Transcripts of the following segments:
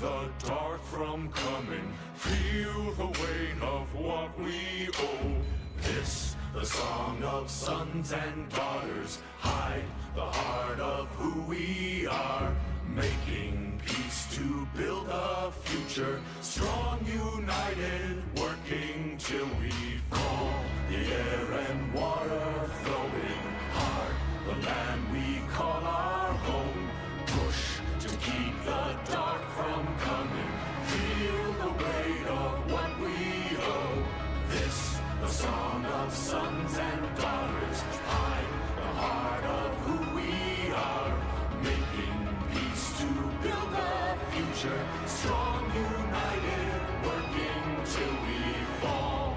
the dark from coming. Feel the weight of what we owe. This, the song of sons and daughters, hide the heart of who we are. Making peace to build a future, strong, united, working till we fall. The air and water flowing hard, the land we call our home. Push to keep the dark from coming. Feel the weight of what we owe. This, the song of sons and daughters, hide the heart of who we are. Making peace to build a future, strong, united, working till we fall.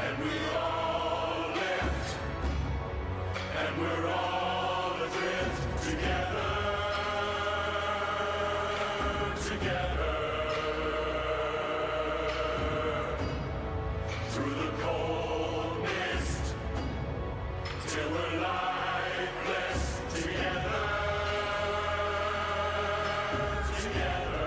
And we all lift, and we're all adrift together, together. Through the cold mist, till we're lifeless, together, together.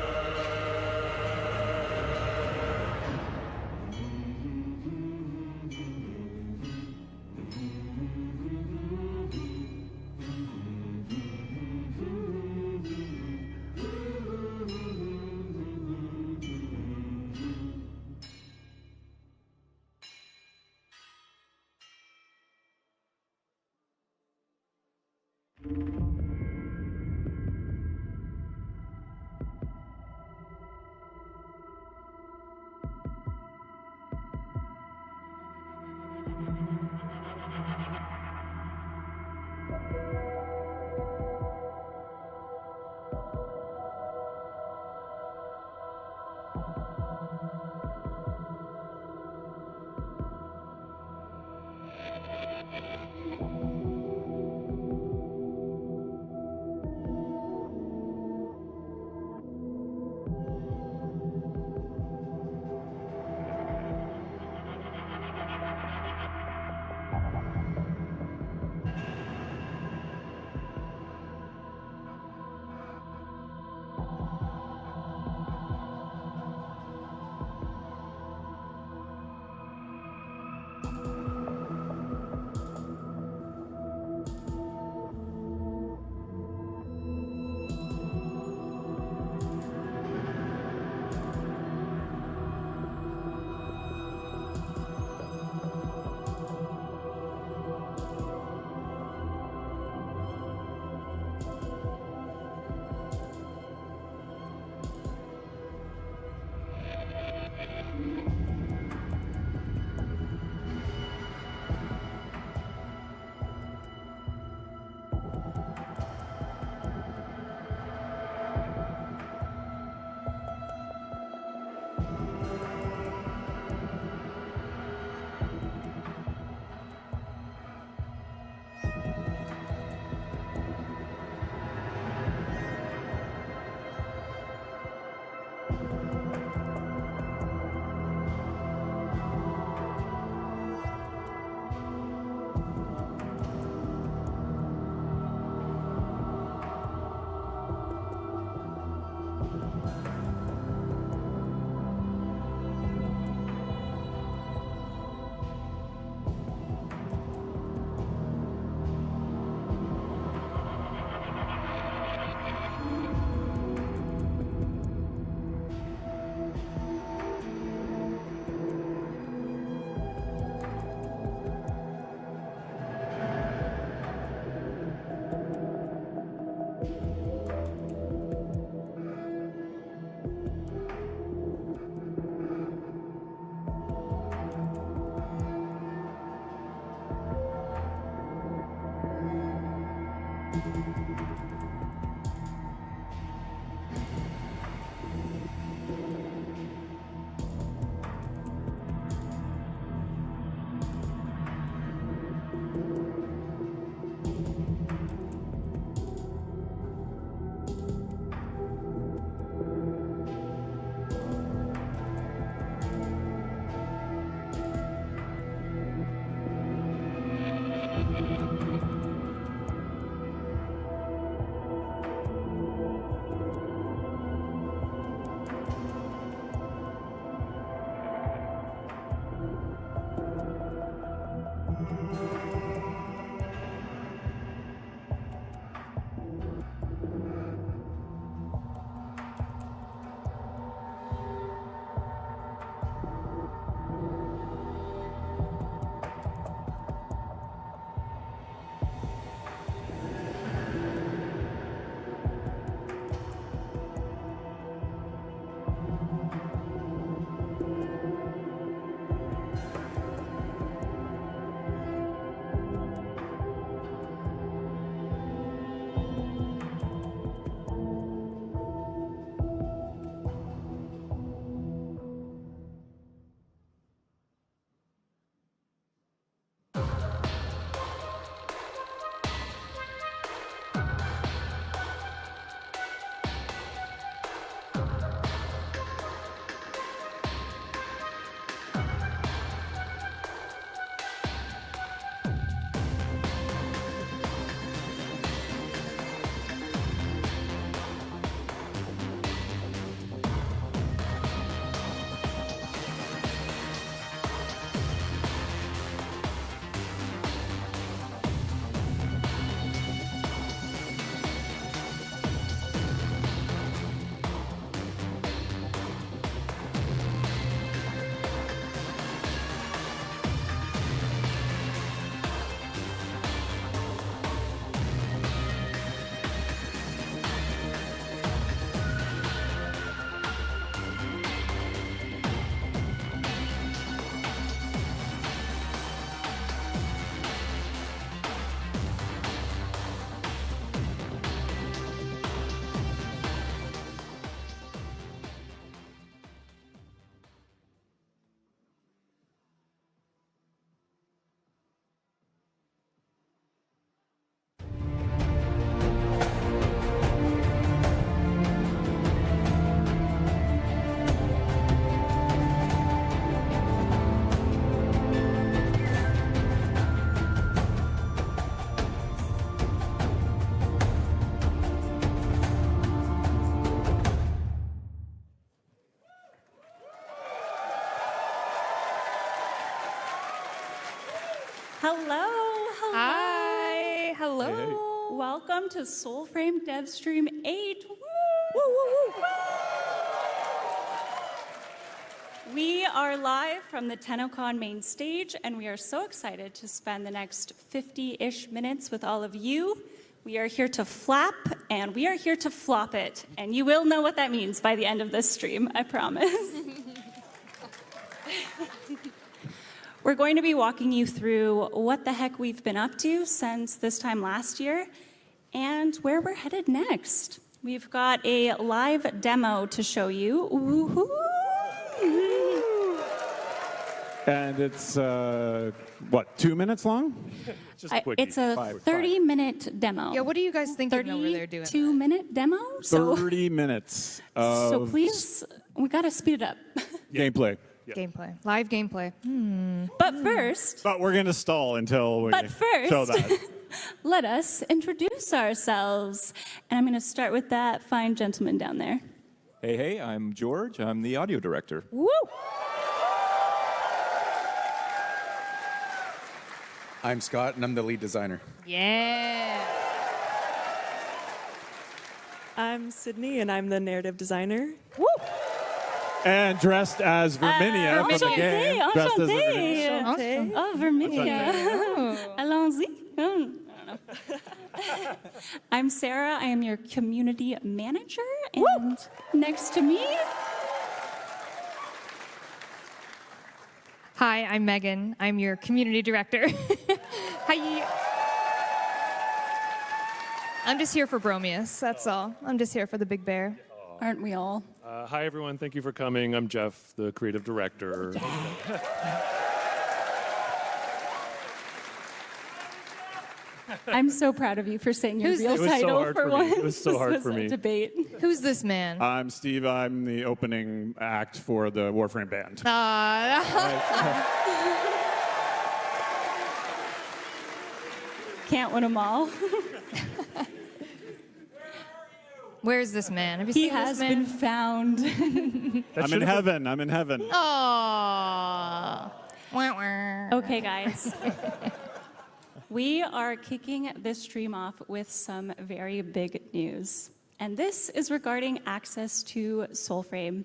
Hello. Hi. Hello. Hey, hey. Welcome to Soulframe Dev Stream 8. Woo! Woo, woo, woo. We are live from the Tennocon main stage, and we are so excited to spend the next 50-ish minutes with all of you. We are here to flap, and we are here to flop it. And you will know what that means by the end of this stream, I promise. We're going to be walking you through what the heck we've been up to since this time last year and where we're headed next. We've got a live demo to show you. Woohoo! And it's, 2 minutes long? Just a quickie. It's a 30-minute demo. Yeah, what are you guys thinking over there doing? 32-minute demo. 30 minutes of So please, we got to speed it up. gameplay. Gameplay. Live gameplay. But first, But we're going to stall until we But first- show that. let us introduce ourselves. And I'm going to start with that fine gentleman down there. Hey, I'm George. I'm the audio director. Woo! I'm Scott, and I'm the lead designer. Yeah. I'm Sydney, and I'm the narrative designer. Woo! And dressed as Verminia from the Enchanté, game. Dressed as Verminia. enchanté. Oh, Verminia. Allons-y. I don't know. I'm Sarah. I am your community manager. And next to me, Hi, I'm Megan. I'm your community director. Hi. I'm just here for Bromius, that's all. I'm just here for the big bear. aren't we all? Hi, everyone. Thank you for coming. I'm Jeff, the creative director. I'm so proud of you for saying your Who's real this? It was so title hard for for me. once. It was so hard This for was a me. debate. Who's this man? I'm Steve. I'm the opening act for the Warframe band. Can't win them all. Where's this man? Have you He seen has this been man? found. I'm in heaven. I'm in heaven. Aww. Wah, wah. Okay, guys. We are kicking this stream off with some very big news. And this is regarding access to Soulframe.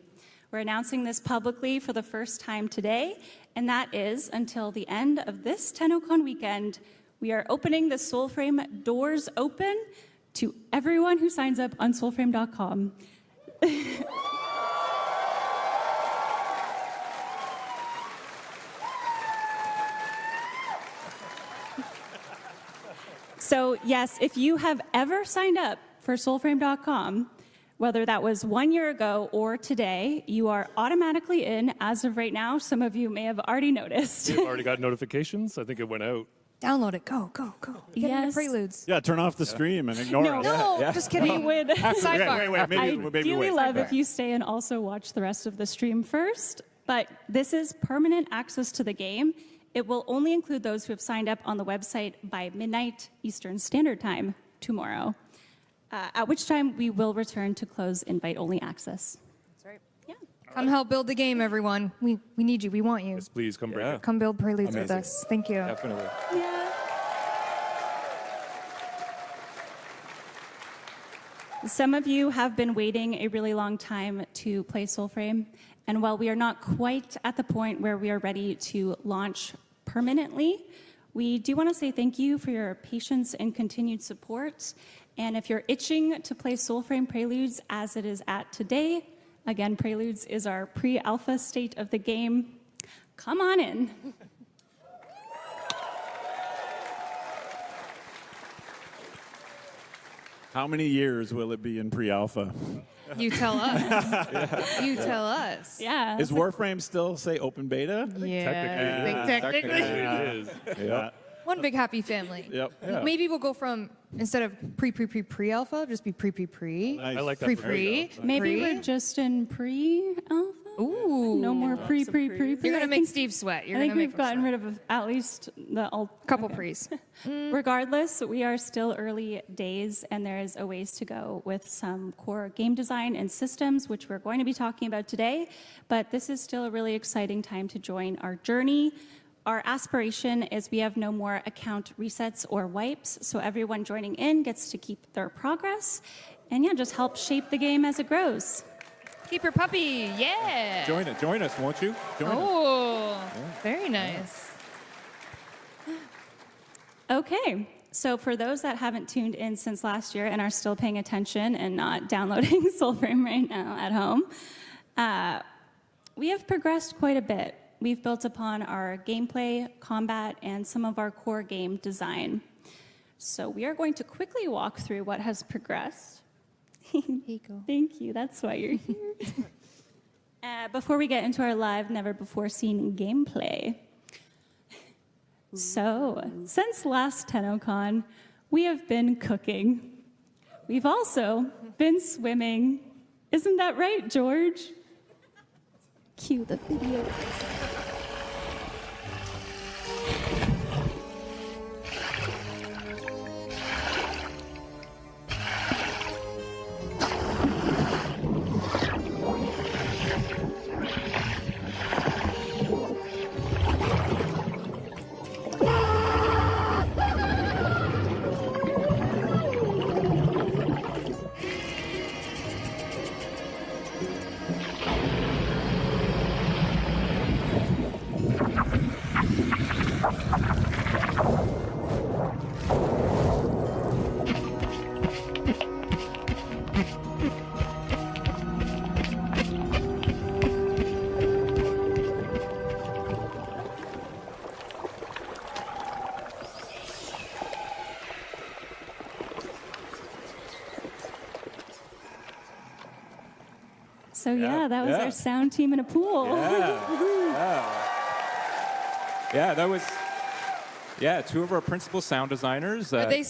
We're announcing this publicly for the first time today, and that is until the end of this Tennocon weekend, we are opening the Soulframe doors open to everyone who signs up on soulframe.com. So yes, if you have ever signed up for soulframe.com, whether that was 1 year ago or today, you are automatically in as of right now. Some of you may have already noticed. You already got notifications. I think it went out. Download it. Go, go, go. Get into Yes. Preludes. Yeah, turn off the stream and ignore No. it. No, just kidding. We would Sidebar. Wait, maybe ideally wait. love if you stay and also watch the rest of the stream first. But this is permanent access to the game. It will only include those who have signed up on the website by midnight Eastern Standard Time tomorrow, at which time we will return to close invite-only access. That's right. Yeah. Come help build the game, everyone. We need you. We want you. Yes, please come break it. Come build Preludes with Amazing. us. Thank you. Definitely. Yeah. Some of you have been waiting a really long time to play Soulframe, and while we are not quite at the point where we are ready to launch permanently, we do want to say thank you for your patience and continued support. And if you're itching to play Soulframe Preludes as it is at today, again, Preludes is our pre-alpha state of the game, come on in. How many years will it be in pre-alpha? You tell us. You tell us. Yeah. Is Warframe still, say, open beta? Yeah, I think technically. It is. Yeah. One big happy family. Yep. Maybe we'll go from, instead of pre-alpha, just be pre. Nice. I like that. Pre. Maybe we're just in pre-alpha? Ooh. No more pre. You're going to I make think- Steve sweat. You're I think gonna we've make him gotten sweat. rid of at least the Couple pre's. Regardless, we are still early days, and there is a ways to go with some core game design and systems, which we're going to be talking about today. But this is still a really exciting time to join our journey. our aspiration is we have no more account resets or wipes, so everyone joining in gets to keep their progress, and yeah, just help shape the game as it grows. Keep your puppy. Yeah. Join us, won't you? Join us. Oh, very nice. Okay, so for those that haven't tuned in since last year and are still paying attention and not downloading Soulframe right now at home, we have progressed quite a bit. We've built upon our gameplay, combat, and some of our core game design. So we are going to quickly walk through what has progressed. Here you go. Thank you, that's why you're here. Before we get into our live, never-before-seen gameplay. So, since last Tennocon, we have been cooking. We've also been swimming. Isn't that right, George? Cue the video. So yeah, that was our sound team in a pool. Yeah, that was. Yeah, two of our principal sound designers. Are they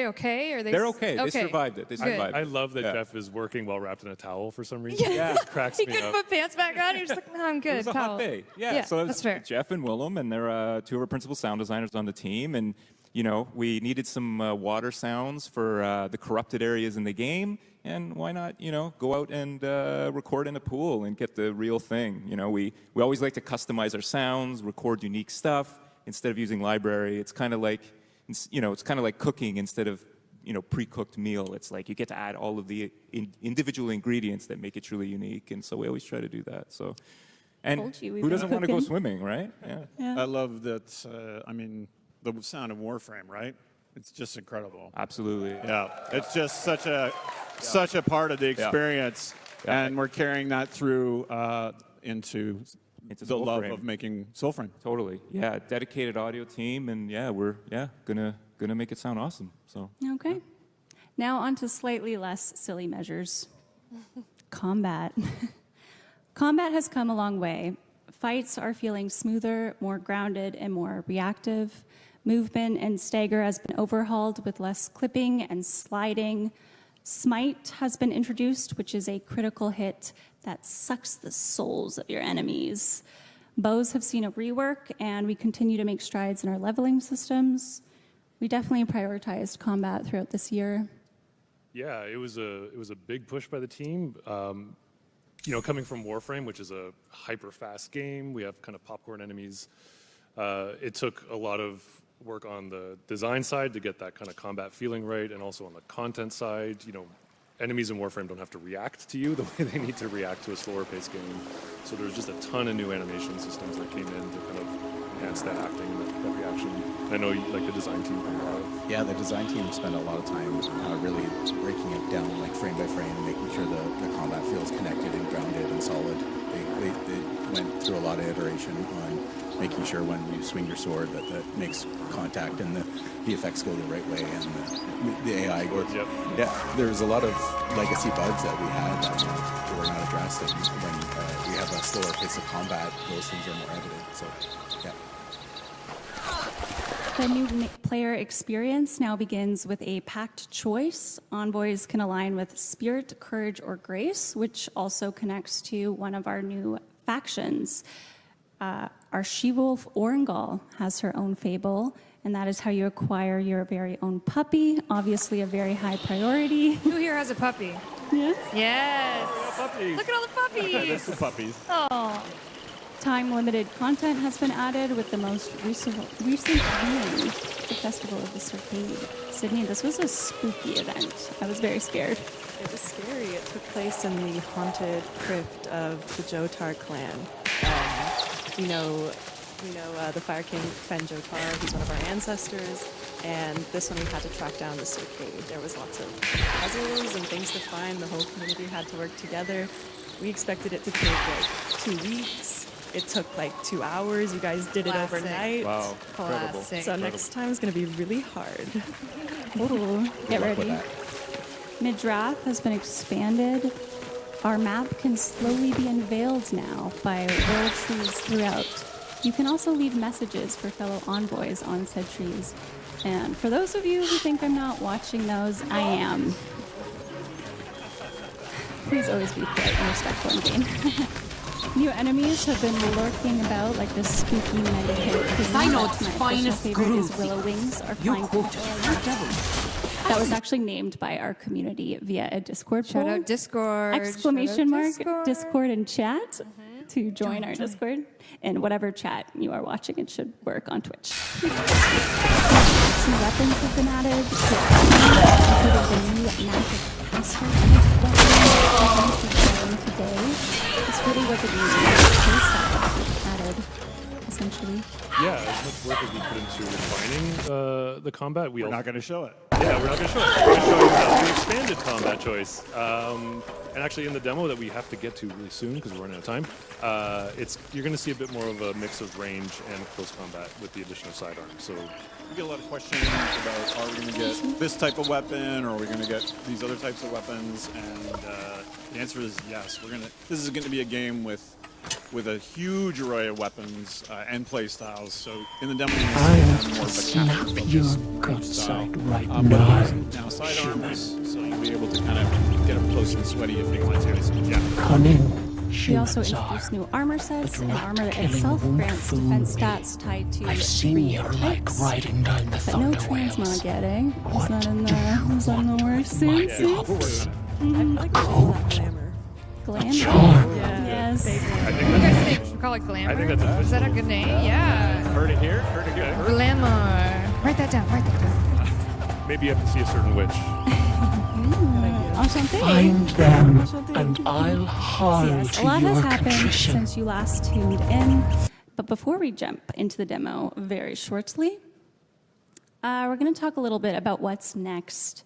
okay? Or They're okay. They survived it. They survived I it. love that Yeah. Jeff is working while wrapped in a towel for some reason. Yeah. It just cracks He me couldn't up. put pants back on. He was like, no, I'm good. It was a towel. hot day. Yeah, so that was that's fair. Jeff and Willem, and they're two of our principal sound designers on the team. And, you know, we needed some water sounds for the corrupted areas in the game. And why not, you know, go out and record in a pool and get the real thing. You know, we always like to customize our sounds, record unique stuff instead of using library. It's kind of like, you know, it's kind of like cooking instead of, you know, pre-cooked meal. It's like you get to add all of the individual ingredients that make it truly unique. And so we always try to do that. So, and Told you we've who been doesn't want to go cooking. swimming, right? Yeah, I love that. I mean, the sound of Warframe, right? It's just incredible. absolutely. Yeah, it's just such a part of the experience, Yeah. and we're carrying that through into the love Soulframe. of making Soulframe. Totally. Yeah, dedicated audio team, and yeah, we're gonna make it sound awesome. So Okay. Now on to slightly less silly measures. Combat. Combat has come a long way. Fights are feeling smoother, more grounded, and more reactive. Movement and stagger has been overhauled with less clipping and sliding. Smite has been introduced, which is a critical hit that sucks the souls of your enemies. Bows have seen a rework, and we continue to make strides in our leveling systems. We definitely prioritized combat throughout this year. Yeah, it was a big push by the team. You know, coming from Warframe, which is a hyper-fast game, we have kind of popcorn enemies. It took a lot of work on the design side to get that kind of combat feeling right, and also on the content side. You know, enemies in Warframe don't have to react to you the way they need to react to a slower-paced game. So there was just a ton of new animation systems that came in to kind of enhance that acting and that reaction. I know, like, the design team did a lot of. Yeah, the design team spent a lot of time really breaking it down like frame by frame and making sure the combat feels connected and grounded and solid. They went through a lot of iteration on making sure when you swing your sword that makes contact and the effects go the right way and the AI goes. Yep. Yeah, there's a lot of legacy bugs that we had that were not addressed, and when we have a slower pace of combat, those things are more evident. So, yeah. The new player experience now begins with a packed choice. Envoys can align with Spirit, Courage, or Grace, which also connects to one of our new factions. Our she-wolf Orengal has her own fable, and that is how you acquire your very own puppy, obviously a very high priority. Who here has a puppy? Yes. Yes. Puppies. Look at all the puppies. The puppies. Oh. Time-limited content has been added with the most recent being the Festival of the Circade. Sydney, this was a spooky event. I was very scared. It was scary. It took place in the haunted crypt of the Jotar clan. We know the Fire King Fen Jotar, who's one of our ancestors, and this one we had to track down the Circade. There was lots of puzzles and things to find. The whole community had to work together. We expected it to take like 2 weeks. It took like 2 hours. You guys did it Classic. overnight. Wow, incredible. Classic. So next time is going to be really hard. Ooh, get luck with ready. that. Midrath has been expanded. Our map can slowly be unveiled now by world trees throughout. You can also leave messages for fellow envoys on said trees. And for those of you who think I'm not watching those, I am. Please always be polite and respectful in game. New enemies have been lurking about like this spooky medikit. Synod's finest favorite is groovy. Willow Wings, our You flying quoted controller. the devil. That was actually named by our community via a Discord Shout poll. out Discord. Exclamation Shout out mark Discord and chat to join our Discord. And whatever chat you are watching, it should work on Twitch. Some weapons have been added. Including the new magic caster weapon today. This really was a new playstyle added, essentially. Yeah, as much work as we put into refining the combat, We're not going to show it. Yeah, we're not going to show it. We're going to show you how the expanded combat choice. And actually, in the demo that we have to get to really soon because we're running out of time, you're going to see a bit more of a mix of range and close combat with the addition of sidearm. So We get a lot of questions about, are we going to get this type of weapon, or are we going to get these other types of weapons? And the answer is yes. This is going to be a game with a huge array of weapons and play styles. So in the demo, you're going to see more of a capture-focused range style. Now sidearms, so you'll be able to kind of get up close and sweaty if you want to. Yeah. We also introduced new armor sets, and armor itself grants defense stats tied to three types. But no transmoggetting. It's not in the worst suits. I like calling that glamour. Glamour. Yeah. Yes. I think What do you that's, guys think? Should we call it glamour? I think that's official. Is that a good name? Yeah. Heard it here. Heard it here. Glamour. Write that down. Write that down. maybe you have to see a certain witch. Enchanté. Find them, and I'll haul Yes, to a lot your has happened contrition. since you last tuned in. But before we jump into the demo very shortly, we're going to talk a little bit about what's next.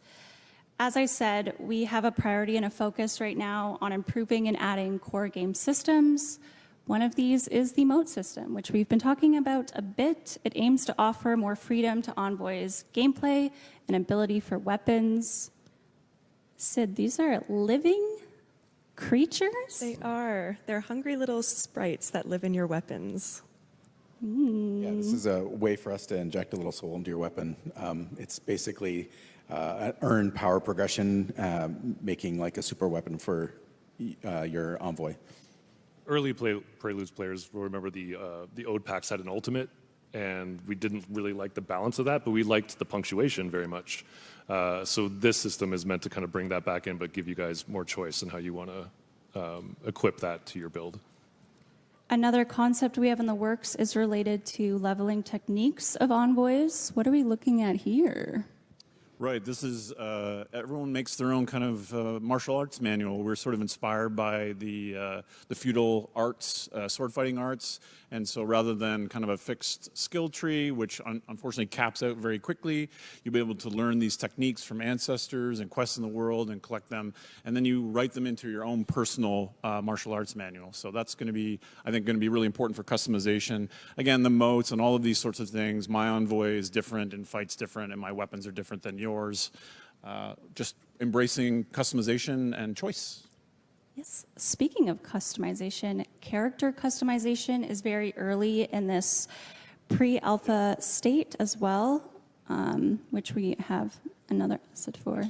As I said, we have a priority and a focus right now on improving and adding core game systems. One of these is the moat system, which we've been talking about a bit. It aims to offer more freedom to Envoy's gameplay and ability for weapons. Sid, these are living creatures? They are. They're hungry little sprites that live in your weapons. Yeah, this is a way for us to inject a little soul into your weapon. It's basically an earned power progression, making like a super weapon for your Envoy. Early Preludes players will remember the Ode packs had an ultimate, and we didn't really like the balance of that, but we liked the punctuation very much. So this system is meant to kind of bring that back in, but give you guys more choice in how you want to equip that to your build. Another concept we have in the works is related to leveling techniques of Envoys. What are we looking at here? Right. This is everyone makes their own kind of martial arts manual. We're sort of inspired by the feudal arts, sword fighting arts, and so rather than kind of a fixed skill tree, which unfortunately caps out very quickly, you'll be able to learn these techniques from ancestors and quests in the world and collect them, and then you write them into your own personal martial arts manual. So that's going to be, I think, going to be really important for customization. Again, the moats and all of these sorts of things. My Envoy is different and fights different, and my weapons are different than yours. Just embracing customization and choice. Yes. Speaking of customization, character customization is very early in this pre-alpha state as well, which we have another asset for.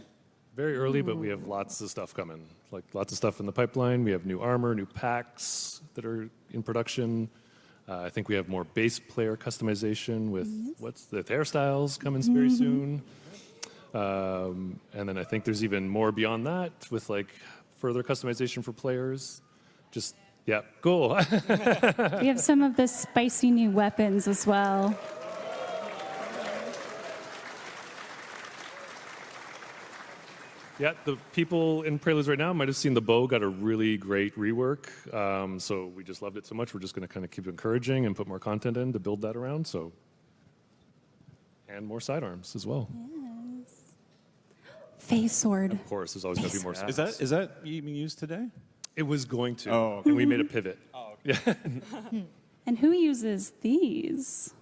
Very early, but we have lots of stuff coming. Like lots of stuff in the pipeline. We have new armor, new packs that are in production. I think we have more base player customization with what's the hairstyles coming very soon. And then I think there's even more beyond that with like further customization for players. Just Yeah, cool. We have some of the spicy new weapons as well. Yeah, the people in Preludes right now might have seen the bow got a really great rework. So we just loved it so much. We're just going to kind of keep encouraging and put more content in to build that around. So, and more sidearms as well. Face sword. Of course, there's always going to be more. Is that being used today? It was going to, Oh, okay. and we made a pivot. Oh, okay. And who uses these?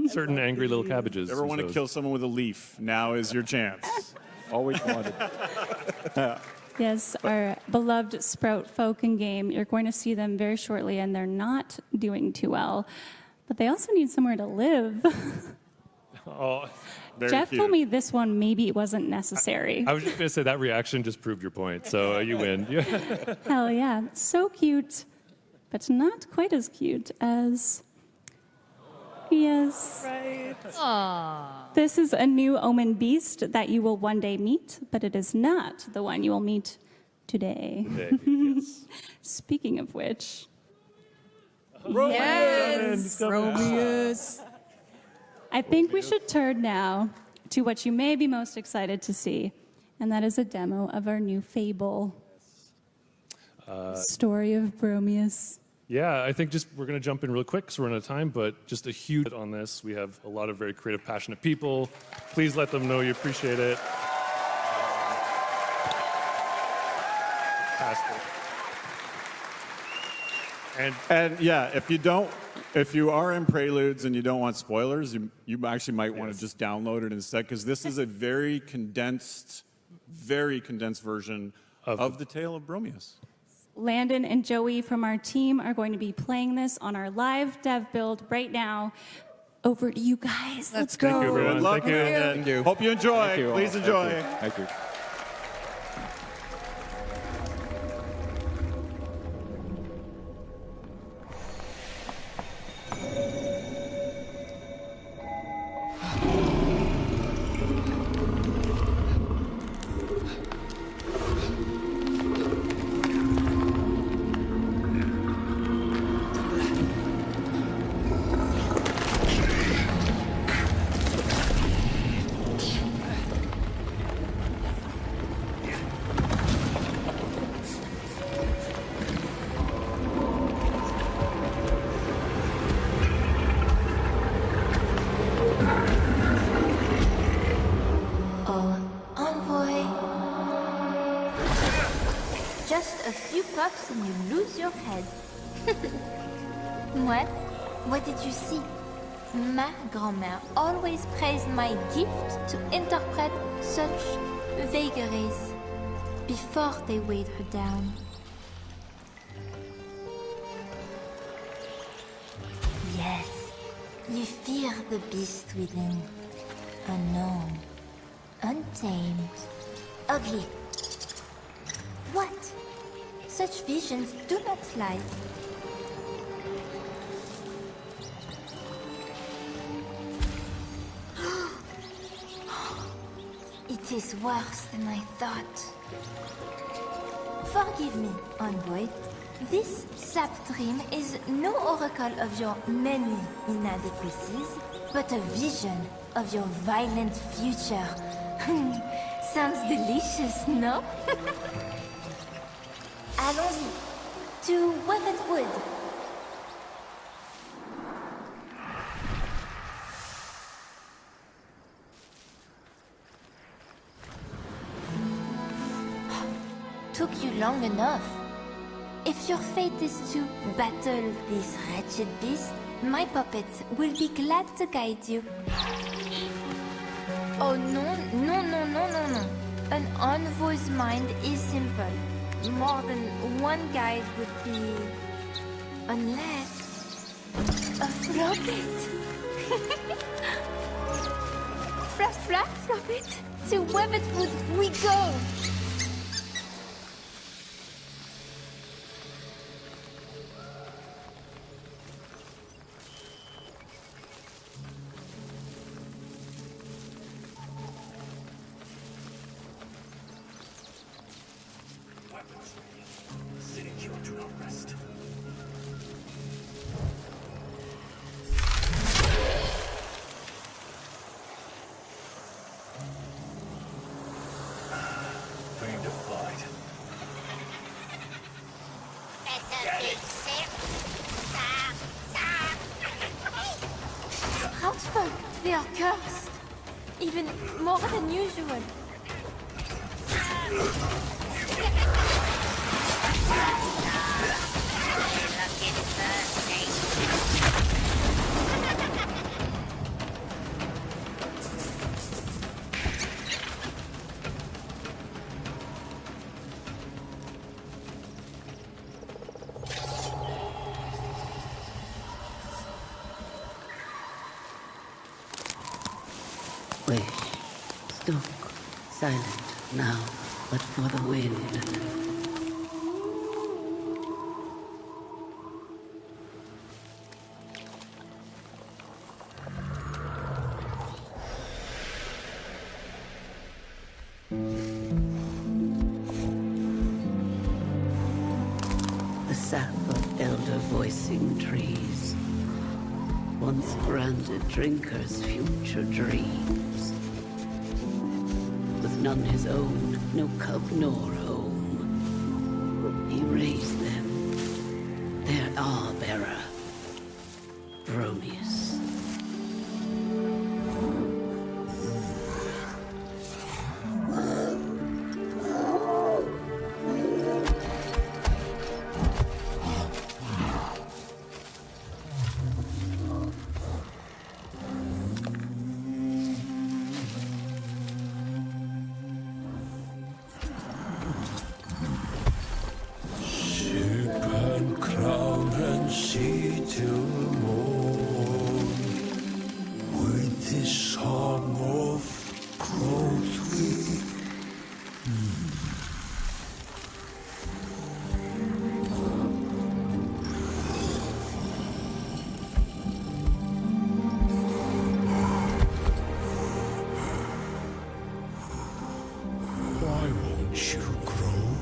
Certain angry little cabbages. Ever want to kill someone with a leaf? Now is your chance. Always wanted. Yes, our beloved Sprout folk in game. You're going to see them very shortly, and they're not doing too well. But they also need somewhere to live. Oh, Very Jeff cute. told me this one maybe it wasn't necessary. I was just going to say that reaction just proved your point. So you win. Hell yeah. So cute, but not quite as cute as. Yes. Right. This is a new omen beast that you will one day meet, but it is not the one you will meet today. Yes. Speaking of which, Yes, Romeus. I think we should turn now to what you may be most excited to see, and that is a demo of our new Fable. Story of Bromius. Yeah, I think just we're going to jump in real quick because we're running out of time, but just a huge on this. We have a lot of very creative, passionate people. Please let them know you appreciate it. Fantastic. And yeah, if you are in Preludes and you don't want spoilers, you actually might want to just download it instead, because this is a very condensed version of the Tale of Bromius. Landon and Joey from our team are going to be playing this on our live dev build right now. Over to you guys. Let's go. Thank you, everyone. Good luck, Thank you. and Thank you. hope you enjoy. Thank you all. Please enjoy. Thank you. Envoy. Just a few puffs and you lose your head. What? What did you see? Ma grand-mère always praised my gift to interpret such vagaries before they weighed her down. Yes, you fear the beast within. Unknown, untamed, ugly. What? Such visions do not lie. It is worse than I thought. Forgive me, Envoy. This sap dream is no oracle of your many inadequacies, but a vision of your violent future. Sounds delicious, no? Allons-y. To Weathered Wood. Took you long enough. If your fate is to battle this wretched beast, my puppets will be glad to guide you. Oh no, no, no, no, no, no. An envoy's mind is simple. More than one guide would be... Unless... a floppet. Flap, flap, floppet. To Weathered we go! past. Find a fight. Townsfolk, they are cursed. Even more than usual. Wish, stuck, silent now, but for the wind. The sap of elder voicing trees once granted drinkers future dreams. With none his own, no cub nor home, he raised them, their R-bearer, Bromius. Sip and crown and see till morn. With this song of growth we Why won't you grow?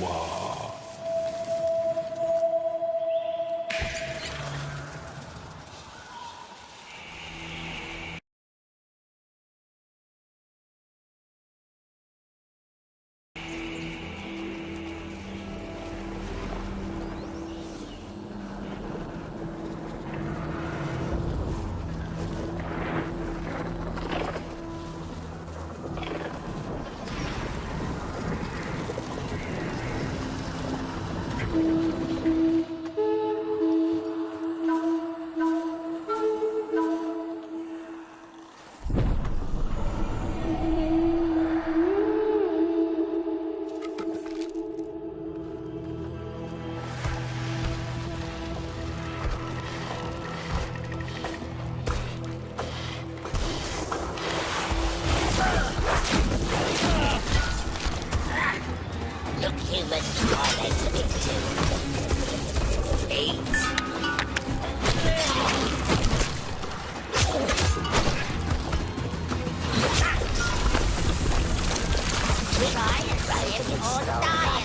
Wow. Look human, violent victim. 8. Ryan, or die.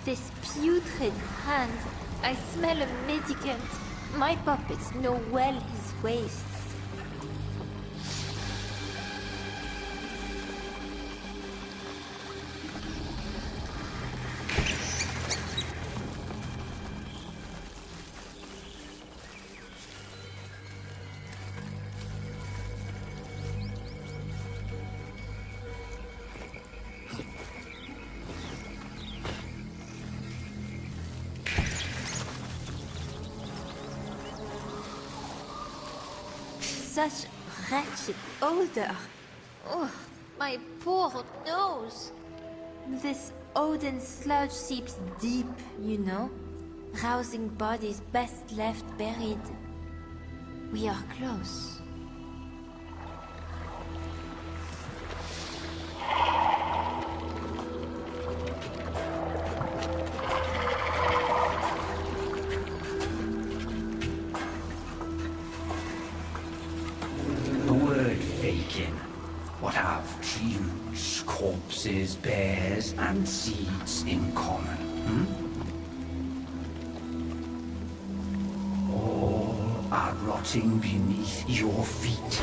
This putrid hand. I smell a medicant. My puppets know well his wastes. Such wretched odor. Oh, my poor nose. This Odin sludge seeps deep, you know, rousing bodies best left buried. We are close. What have trees, corpses, bears, and seeds in common? All are rotting beneath your feet.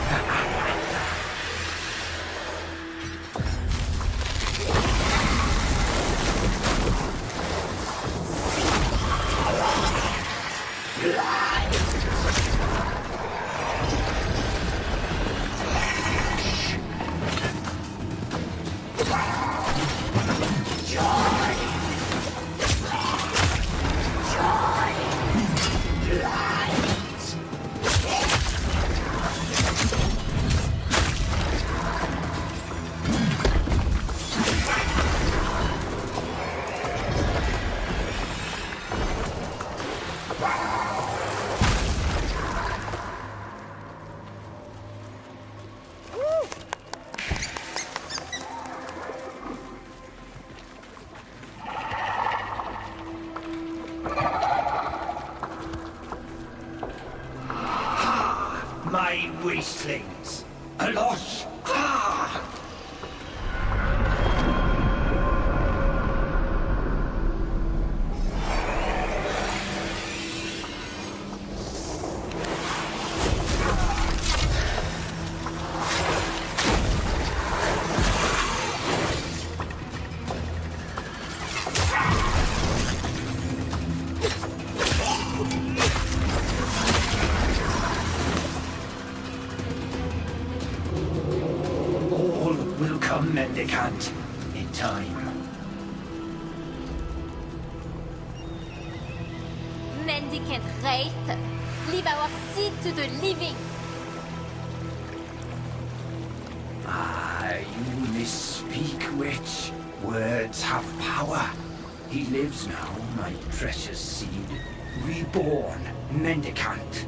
My wastelings! Alosh! Ah! Mendicant in time. Mendicant wraith, leave our seed to the living. You misspeak, witch. Words have power. He lives now, my precious seed. Reborn, mendicant.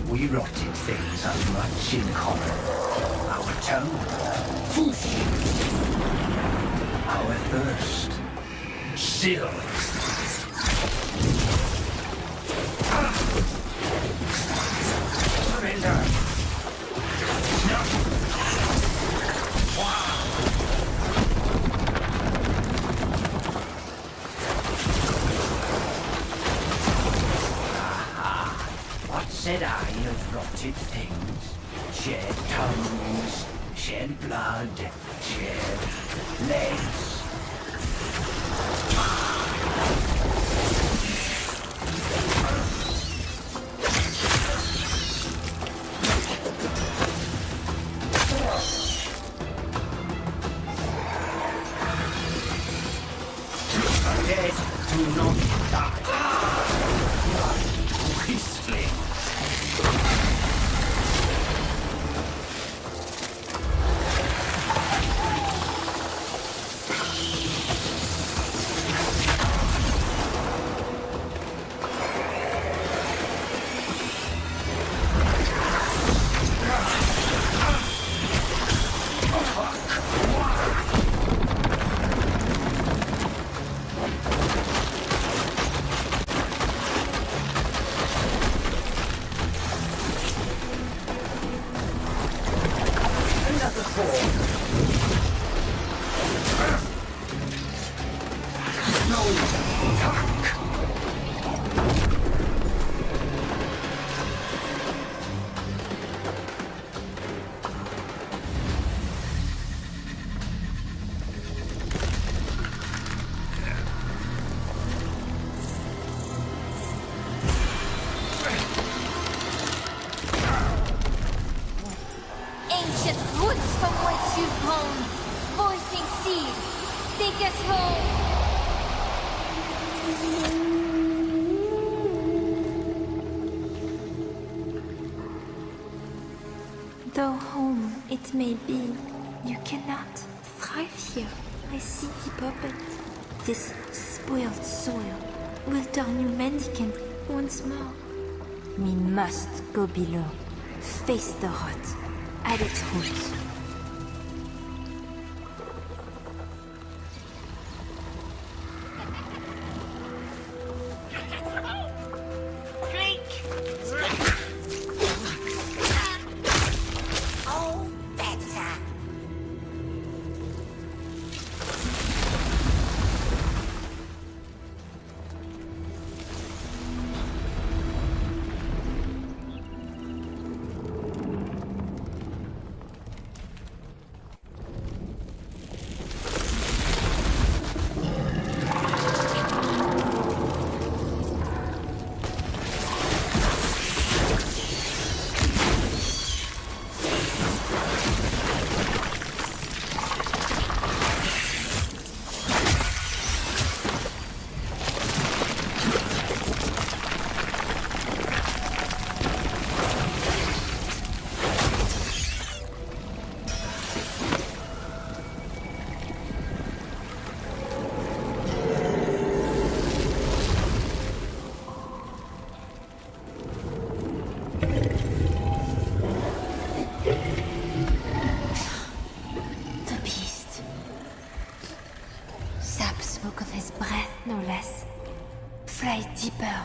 We rotted things have much in common. Our tongue, whoosh. Our thirst, still. Surrender. Said I of rotted things, shed tongues, shed blood, shed legs. Dead do not die. Beastly. No attack! Ancient roots from whence you've grown, voicing seed, take us home. Though home it may be, you cannot thrive here. I see the puppet. This spoiled soil will turn you mendicant once more. We must go below, face the rot at its roots. Oh, better. The beast. Sap smoke on his breath, no less. Fly deeper.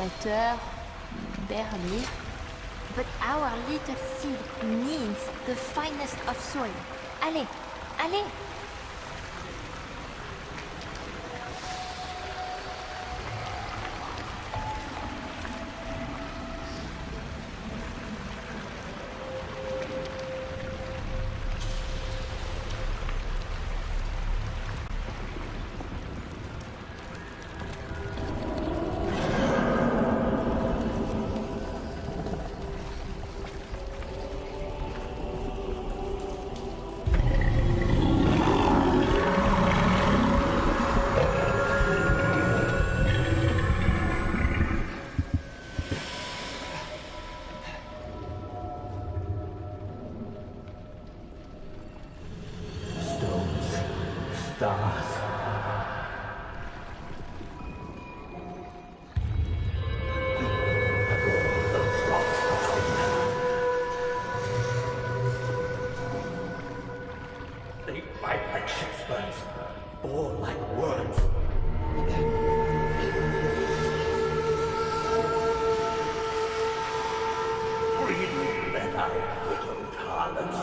better, barely. But our little seed needs the finest of soil. Allez, allez! Stars. Those rocks between them. They bite like ship's bones, bore like worms. Freely let our widowed harlots.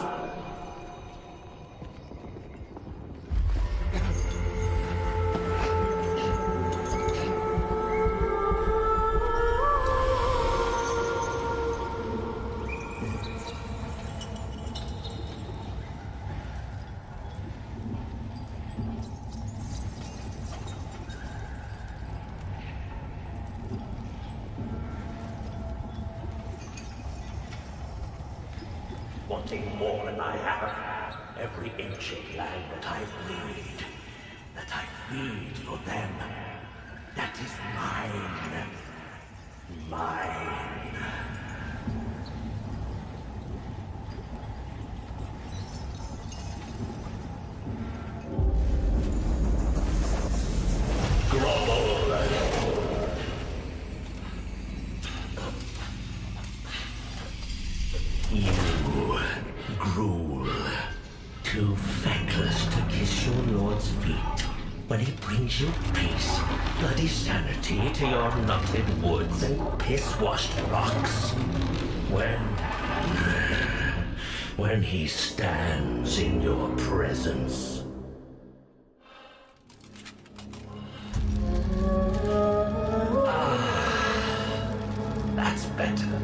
Wanting more than I have, every inch of land that I bleed, that I feed for them, that is mine. Mine. Grovel and you gruel, too thankless to kiss your lord's feet when he brings you peace, bloody sanity to your knotted woods and piss-washed rocks. When he stands in your presence. That's better.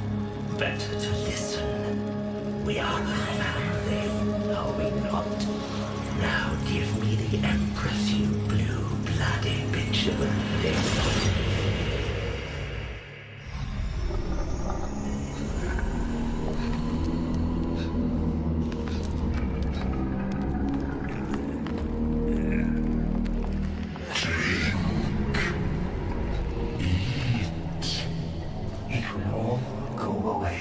Better to listen. We are a family, are we not? Now give me the Empress, you blue-blooded bitch of a thing. It will all go away.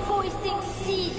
Voicing seed.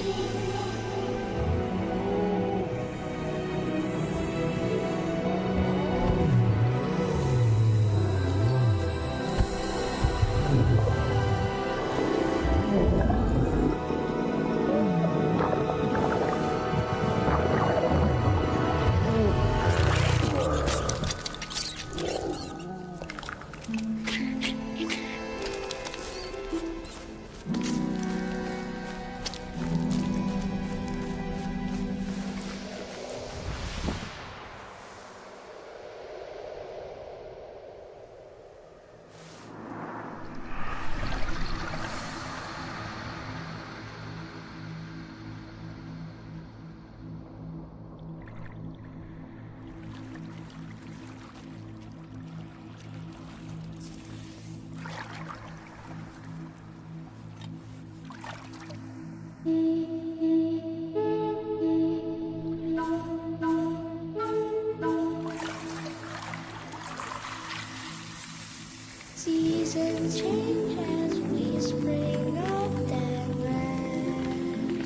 Seasons change as we spring up and land.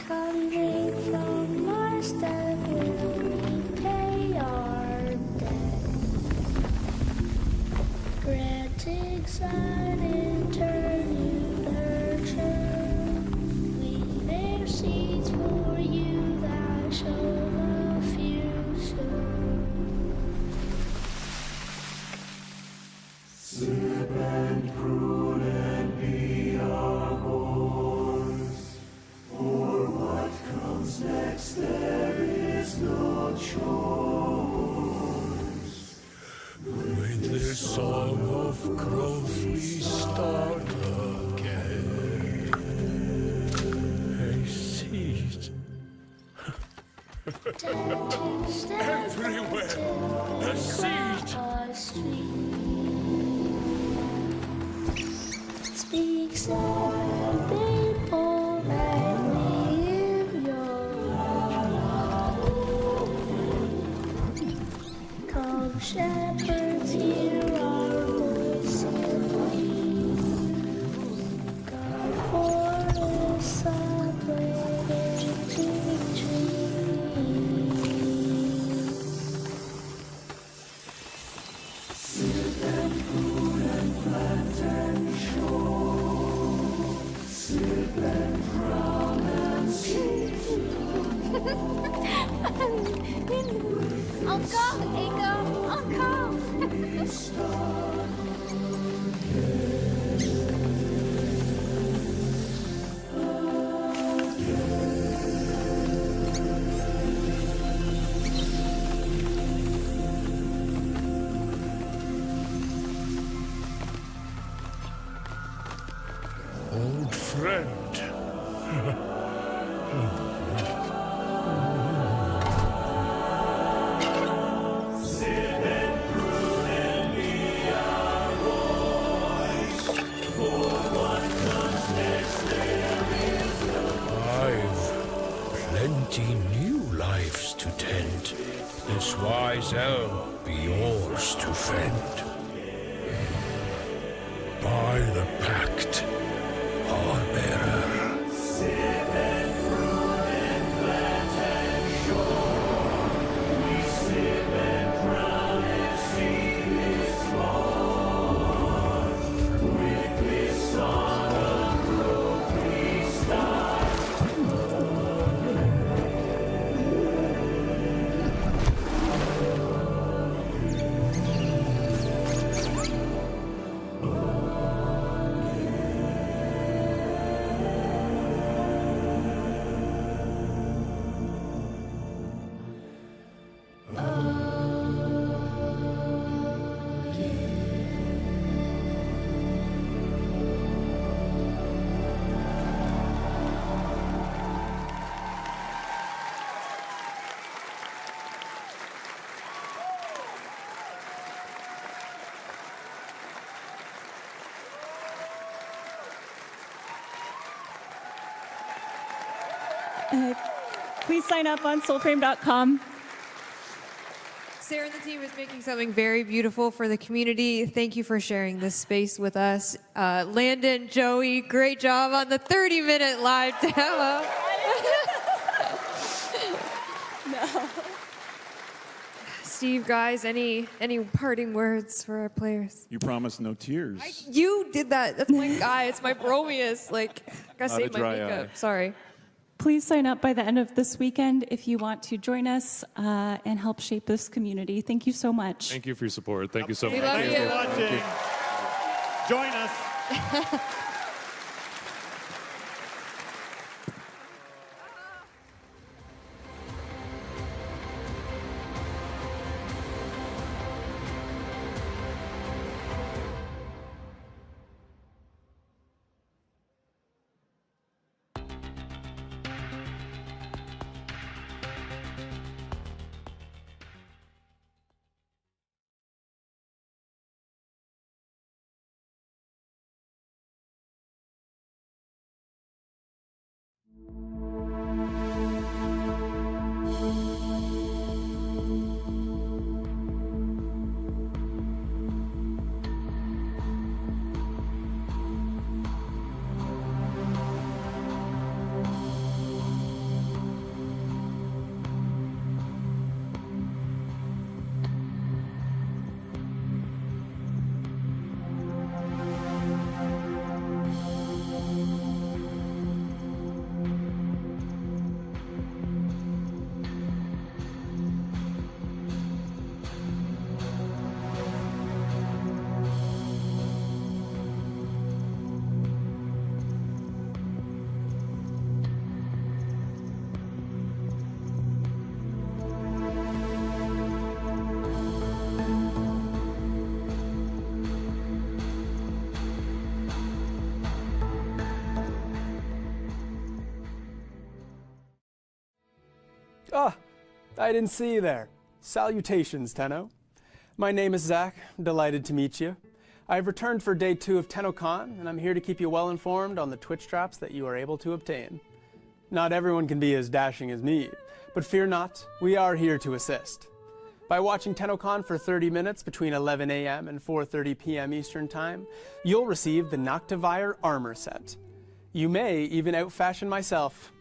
Come drink from our step will repay our debt. Granting sun in turn you nurture. We bear seeds for you that show the future. Sip and prune and be our voice. For what comes next, there is no choice. With this song of growth, we start again. A seed. Everywhere, a seed. Speak sad people that live your come shepherds, hear our voice in peace. God for the sun, planting trees. Sip and prune and plant and show. Sip and crown and seed. Encore, Ego, encore. We start old friend. I've plenty new lives to tend. This wise elm be yours to fend. By the pact, our bearer. Please sign up on soulframe.com. Sarah and the team is making something very beautiful for the community. Thank you for sharing this space with us. Landon, Joey, great job on the 30-minute live demo. No. Steve, guys, any parting words for our players? You promised no tears. You did that. That's my guy. It's my bromius. Like, I gotta Not a save my dry makeup. eye. Sorry. Please sign up by the end of this weekend if you want to join us and help shape this community. Thank you so much. Thank you for your support. Thank you so We much. love Thanks you. for watching. Join us. Ah, I didn't see you there. Salutations, Tenno. My name is Zach. Delighted to meet you. I've returned for day 2 of Tennocon, and I'm here to keep you well informed on the Twitch traps that you are able to obtain. Not everyone can be as dashing as me, but fear not, we are here to assist. By watching Tennocon for 30 minutes between 11 a.m. and 4:30 p.m. Eastern Time, you'll receive the Noctivire armor set. You may even outfashion myself.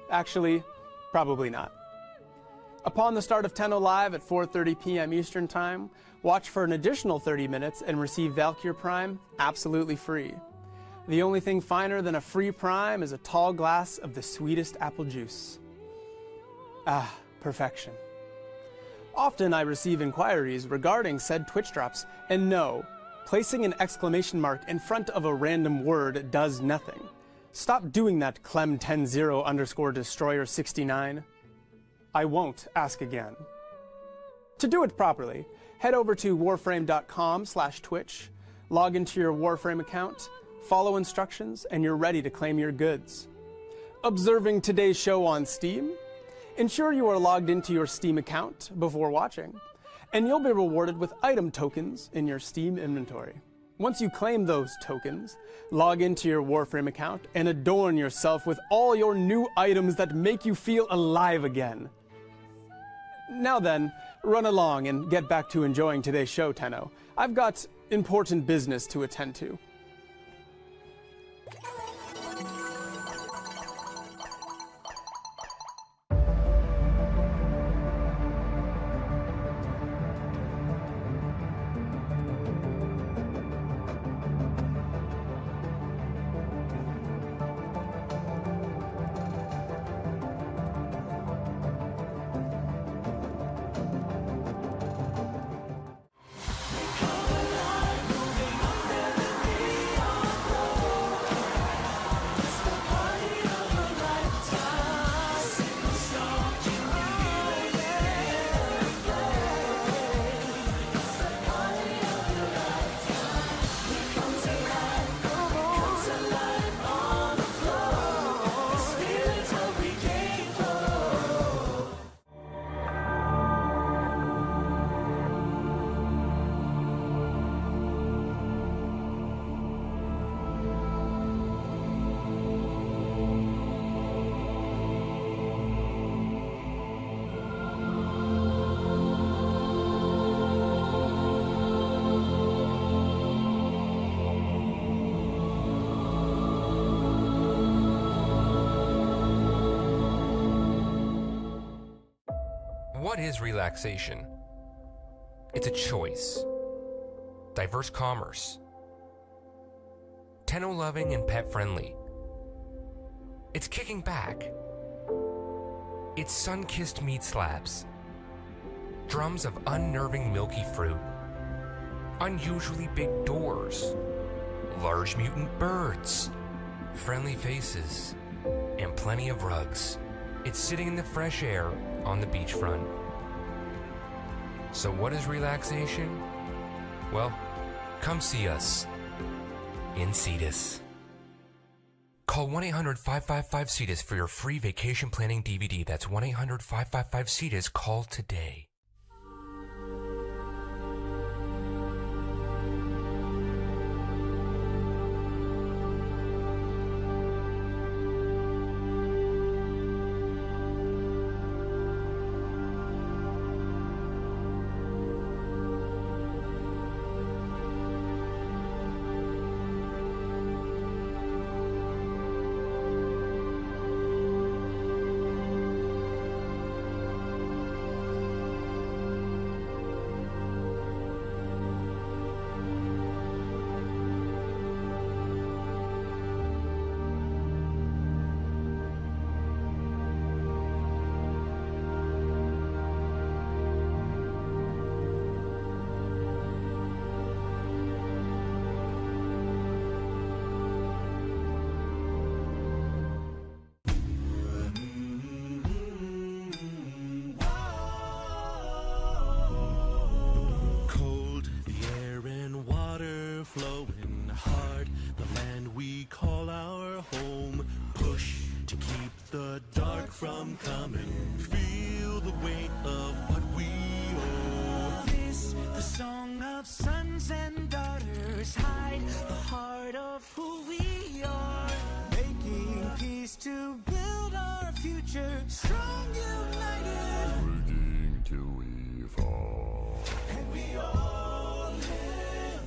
Actually, probably not. Upon the start of Tenno Live at 4:30 p.m. Eastern Time, watch for an additional 30 minutes and receive Valkyr Prime absolutely free. The only thing finer than a free Prime is a tall glass of the sweetest apple juice. Ah, perfection. Often I receive inquiries regarding said Twitch drops, and no, placing an exclamation mark in front of a random word does nothing. Stop doing that, Clem100_Destroyer69. I won't ask again. To do it properly, head over to warframe.com/Twitch, log into your Warframe account, follow instructions, and you're ready to claim your goods. Observing today's show on Steam? Ensure you are logged into your Steam account before watching, and you'll be rewarded with item tokens in your Steam inventory. Once you claim those tokens, log into your Warframe account and adorn yourself with all your new items that make you feel alive again. Now then, run along and get back to enjoying today's show, Tenno. I've got important business to attend to. What is relaxation? It's a choice. Diverse commerce. Tenno-loving and pet-friendly. It's kicking back. It's sun-kissed meat slabs. Drums of unnerving milky fruit. Unusually big doors. Large mutant birds. Friendly faces. And plenty of rugs. It's sitting in the fresh air on the beachfront. So what is relaxation? Well, come see us in Cetus. Call 1-800-555-CETUS for your free vacation planning DVD. That's 1-800-555-CETUS. Call today. flowing hard, the land we call our home. Push to keep the dark from coming. Feel the weight of what we owe. This, the song of sons and daughters, hide the heart of who we are. Making peace to build our future, strong united. Waiting till we fall. And we all live.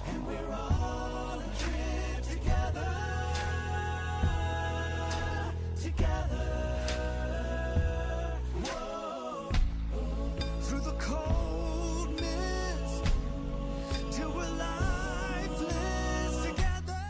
And we're all adrift together. Together. Whoa. Through the cold mist, till we're lifeless together.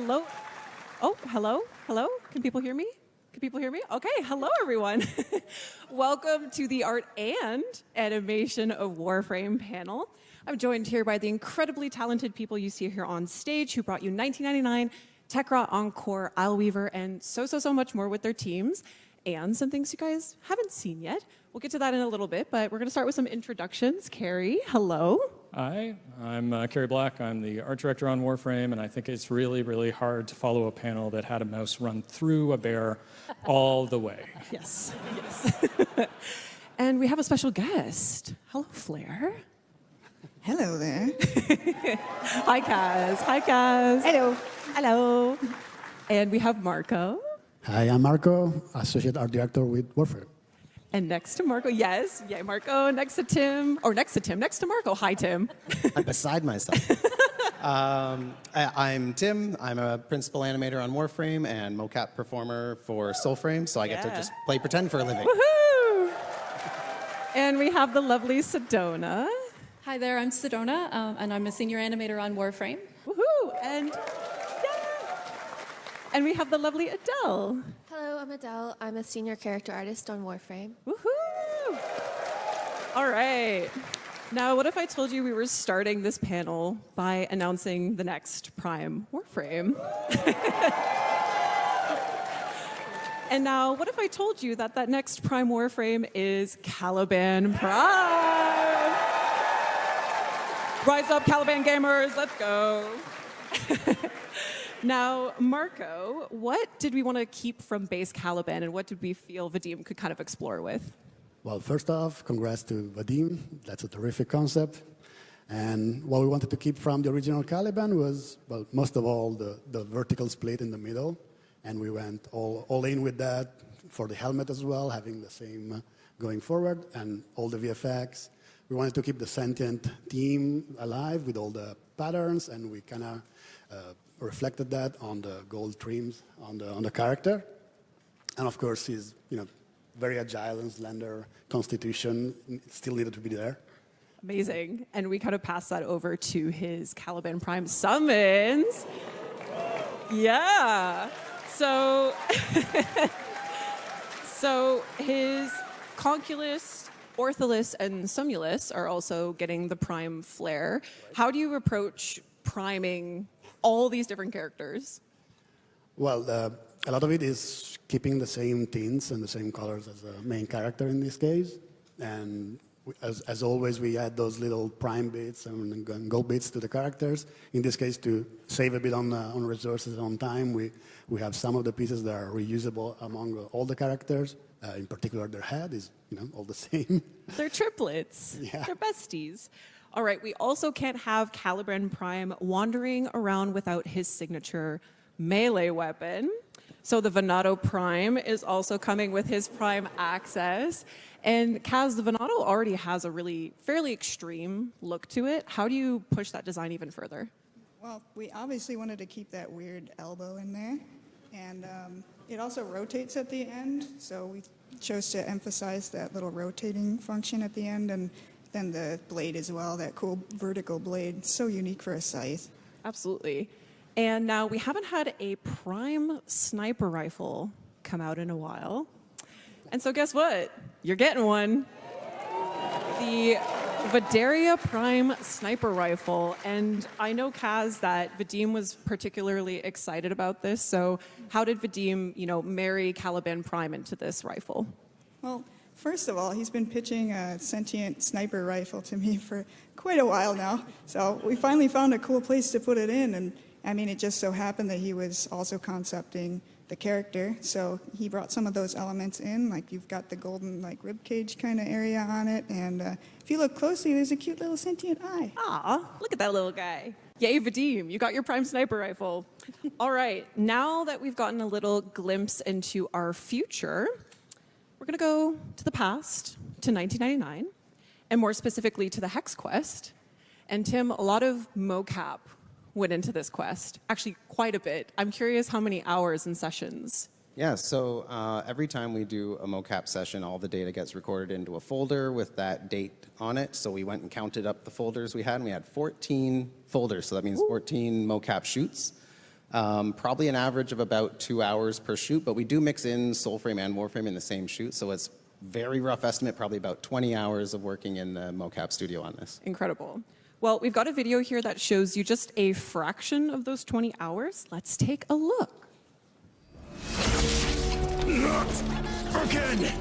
hello. Oh, hello, hello. Can people hear me? Can people hear me? Okay, hello everyone. Welcome to the Art and Animation of Warframe panel. I'm joined here by the incredibly talented people you see here on stage who brought you 1999, Tekra, Encore, Isleweaver, and so much more with their teams, and some things you guys haven't seen yet. We'll get to that in a little bit, but we're going to start with some introductions. Carrie, hello. Hi, I'm Kerry Black. I'm the art director on Warframe, and I think it's really, really hard to follow a panel that had a mouse run through a bear all the way. Yes, yes. And we have a special guest. Hello, Flair. Hello there. Hi, Kaz. Hi, Kaz. Hello. Hello. And we have Marco. Hi, I'm Marco, Associate Art Director with Warfare. And next to Marco, yes, yeah, Marco, next to Tim, or next to Marco. Hi, Tim. I'm beside myself. I'm Tim. I'm a principal animator on Warframe and mocap performer for Soulframe, so I get to just play pretend for a living. Woohoo! And we have the lovely Sedona. Hi there, I'm Sedona, and I'm a senior animator on Warframe. Woohoo! And we have the lovely Adele. Hello, I'm Adele. I'm a senior character artist on Warframe. Woohoo! All right. Now, what if I told you we were starting this panel by announcing the next Prime Warframe? And now, what if I told you that that next Prime Warframe is Caliban Prime? Rise up, Caliban gamers, let's go. Now, Marco, what did we want to keep from base Caliban, and what did we feel Vadim could kind of explore with? Well, first off, congrats to Vadim. That's a terrific concept. And what we wanted to keep from the original Caliban was, well, most of all, the vertical split in the middle. And we went all in with that for the helmet as well, having the same going forward, and all the VFX. We wanted to keep the sentient theme alive with all the patterns, and we kind of reflected that on the gold trims on the character. And of course, his very agile and slender constitution still needed to be there. Amazing. And we kind of passed that over to his Caliban Prime summons. Yeah. So, so his Conculus, Ortholus, and Sumulus are also getting the Prime flair. How do you approach priming all these different characters? Well, a lot of it is keeping the same tints and the same colors as the main character in this case. And as always, we add those little prime bits and gold bits to the characters. In this case, to save a bit on resources and on time, we have some of the pieces that are reusable among all the characters. In particular, their head is all the same. They're triplets. Yeah. They're besties. All right, we also can't have Caliban Prime wandering around without his signature melee weapon. So the Venato Prime is also coming with his Prime access. And Kaz, the Venato already has a really fairly extreme look to it. How do you push that design even further? Well, we obviously wanted to keep that weird elbow in there. And it also rotates at the end, so we chose to emphasize that little rotating function at the end. And then the blade as well, that cool vertical blade, so unique for a scythe. Absolutely. And now we haven't had a Prime sniper rifle come out in a while. And so guess what? You're getting one. The Vidaria Prime sniper rifle. And I know, Kaz, that Vadim was particularly excited about this. So how did Vadim, marry Caliban Prime into this rifle? Well, first of all, he's been pitching a sentient sniper rifle to me for quite a while now. So we finally found a cool place to put it in. And I mean, it just so happened that he was also concepting the character. So he brought some of those elements in, like you've got the golden rib cage kind of area on it. And if you look closely, there's a cute little sentient eye. Aw, look at that little guy. Yay, Vadim, you got your Prime sniper rifle. All right, now that we've gotten a little glimpse into our future, we're going to go to the past, to 1999, and more specifically to the Hex Quest. And Tim, a lot of mocap went into this quest. Actually, quite a bit. I'm curious how many hours and sessions. Yeah, so every time we do a mocap session, all the data gets recorded into a folder with that date on it. So we went and counted up the folders we had, and we had 14 folders. So that means 14 mocap shoots. Probably an average of about 2 hours per shoot, but we do mix in Soulframe and Warframe in the same shoot, so it's very rough estimate, probably about 20 hours of working in the mocap studio on this. Incredible. Well, we've got a video here that shows you just a fraction of those 20 hours. Let's take a look. Not again!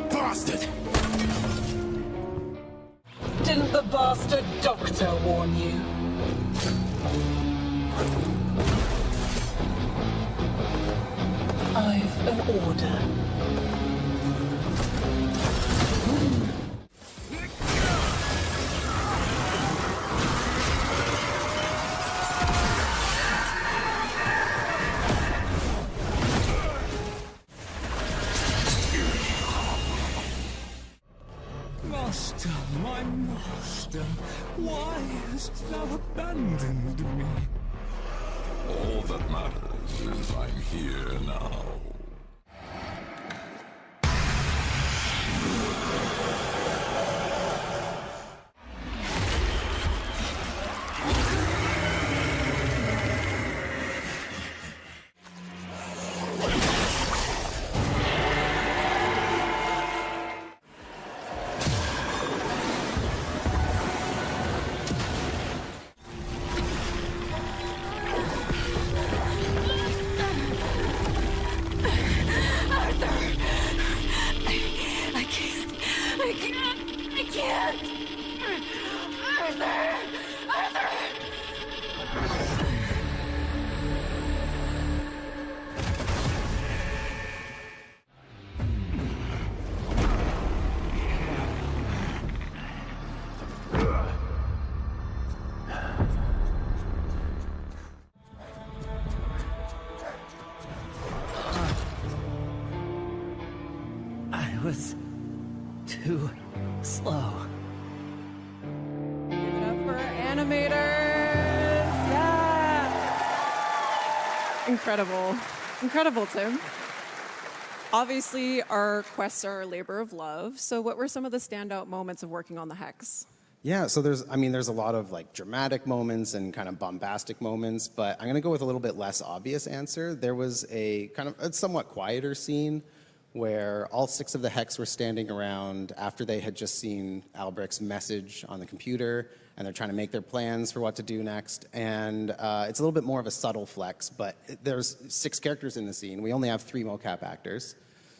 Bastard! Didn't the bastard doctor warn you? I've an order. Master, my master, why hast thou abandoned me? All that matters is I'm here now. I was too slow. Give it up for animators. Yeah. Incredible. Incredible, Tim. Obviously, our quests are a labor of love. So what were some of the standout moments of working on the Hex? Yeah, so there's a lot of like dramatic moments and kind of bombastic moments, but I'm going to go with a little bit less obvious answer. There was a kind of a somewhat quieter scene where all 6 of the Hex were standing around after they had just seen Albrecht's message on the computer, and they're trying to make their plans for what to do next. And it's a little bit more of a subtle flex, but there's 6 characters in the scene. We only have 3 mocap actors,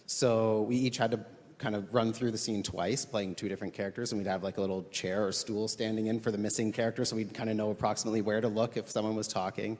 so we each had to kind of run through the scene twice, playing 2 different characters, and we'd have like a little chair or stool standing in for the missing character, so we'd kind of know approximately where to look if someone was talking.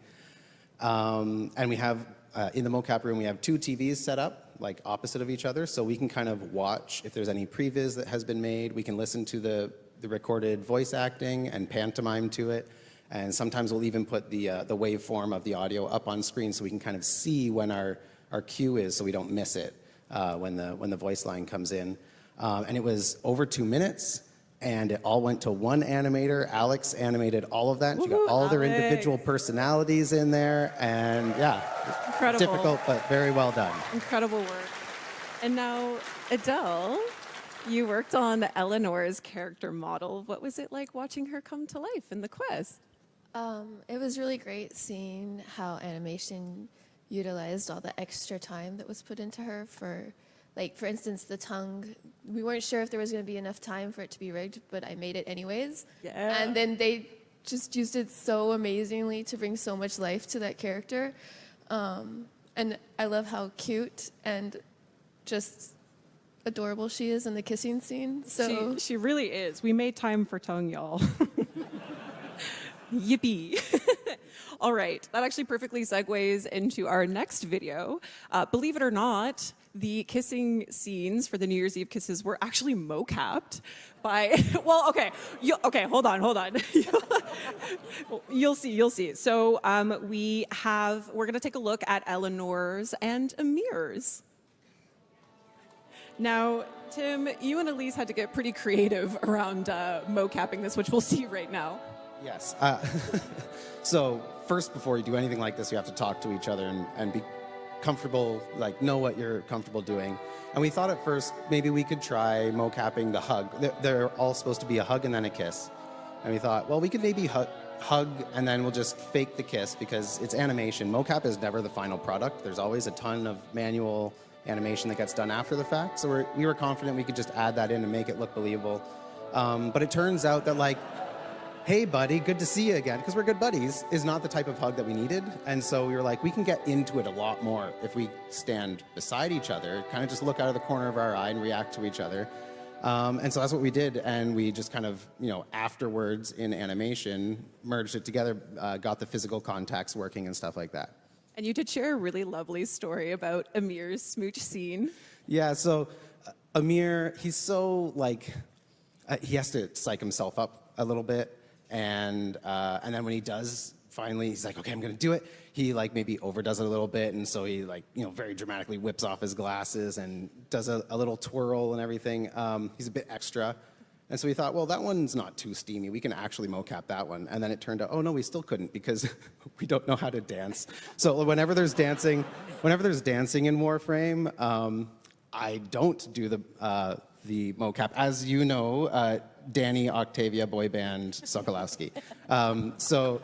And we have, in the mocap room, we have 2 TVs set up, like opposite of each other, so we can kind of watch if there's any previs that has been made. We can listen to the recorded voice acting and pantomime to it, and sometimes we'll even put the waveform of the audio up on screen so we can kind of see when our cue is, so we don't miss it when the voice line comes in. And it was over 2 minutes, and it all went to one animator. Alex animated all of that. And she got all their individual personalities in there, and yeah, Incredible. difficult but very well done. Incredible work. And now, Adele, you worked on Eleanor's character model. What was it like watching her come to life in the quest? It was really great seeing how animation utilized all the extra time that was put into her for, like, for instance, the tongue. We weren't sure if there was going to be enough time for it to be rigged, but I made it anyways. Yeah. And then they just used it so amazingly to bring so much life to that character. And I love how cute and just adorable she is in the kissing scene. So She really is. We made time for tongue, y'all. Yippee. All right, that actually perfectly segues into our next video. Believe it or not, the kissing scenes for the New Year's Eve kisses were actually mocapped by, well, okay, hold on. You'll see. So we're gonna take a look at Eleanor's and Amir's. Now, Tim, you and Elise had to get pretty creative around mocapping this, which we'll see right now. Yes. So first, before you do anything like this, you have to talk to each other and be comfortable, like know what you're comfortable doing. And we thought at first maybe we could try mocapping the hug. They're all supposed to be a hug and then a kiss. And we thought, well, we could maybe hug and then we'll just fake the kiss because it's animation. Mocap is never the final product. There's always a ton of manual animation that gets done after the fact. So we were confident we could just add that in and make it look believable. But it turns out that like, hey buddy, good to see you again, because we're good buddies, is not the type of hug that we needed. And so we were like, we can get into it a lot more if we stand beside each other, kind of just look out of the corner of our eye and react to each other. And so that's what we did, and we just kind of, afterwards in animation, merged it together, got the physical contacts working and stuff like that. And you did share a really lovely story about Amir's smooch scene. Yeah, so Amir, he's so, he has to psych himself up a little bit, and then when he does, finally, he's like, okay, I'm gonna do it. He maybe overdoes it a little bit, and so he very dramatically whips off his glasses and does a little twirl and everything. He's a bit extra. And so we thought, well, that one's not too steamy. We can actually mocap that one. And then it turned out, oh no, we still couldn't because we don't know how to dance. So whenever there's dancing in Warframe, I don't do the mocap. As you know, Danny Octavia boy band Sokolowski. So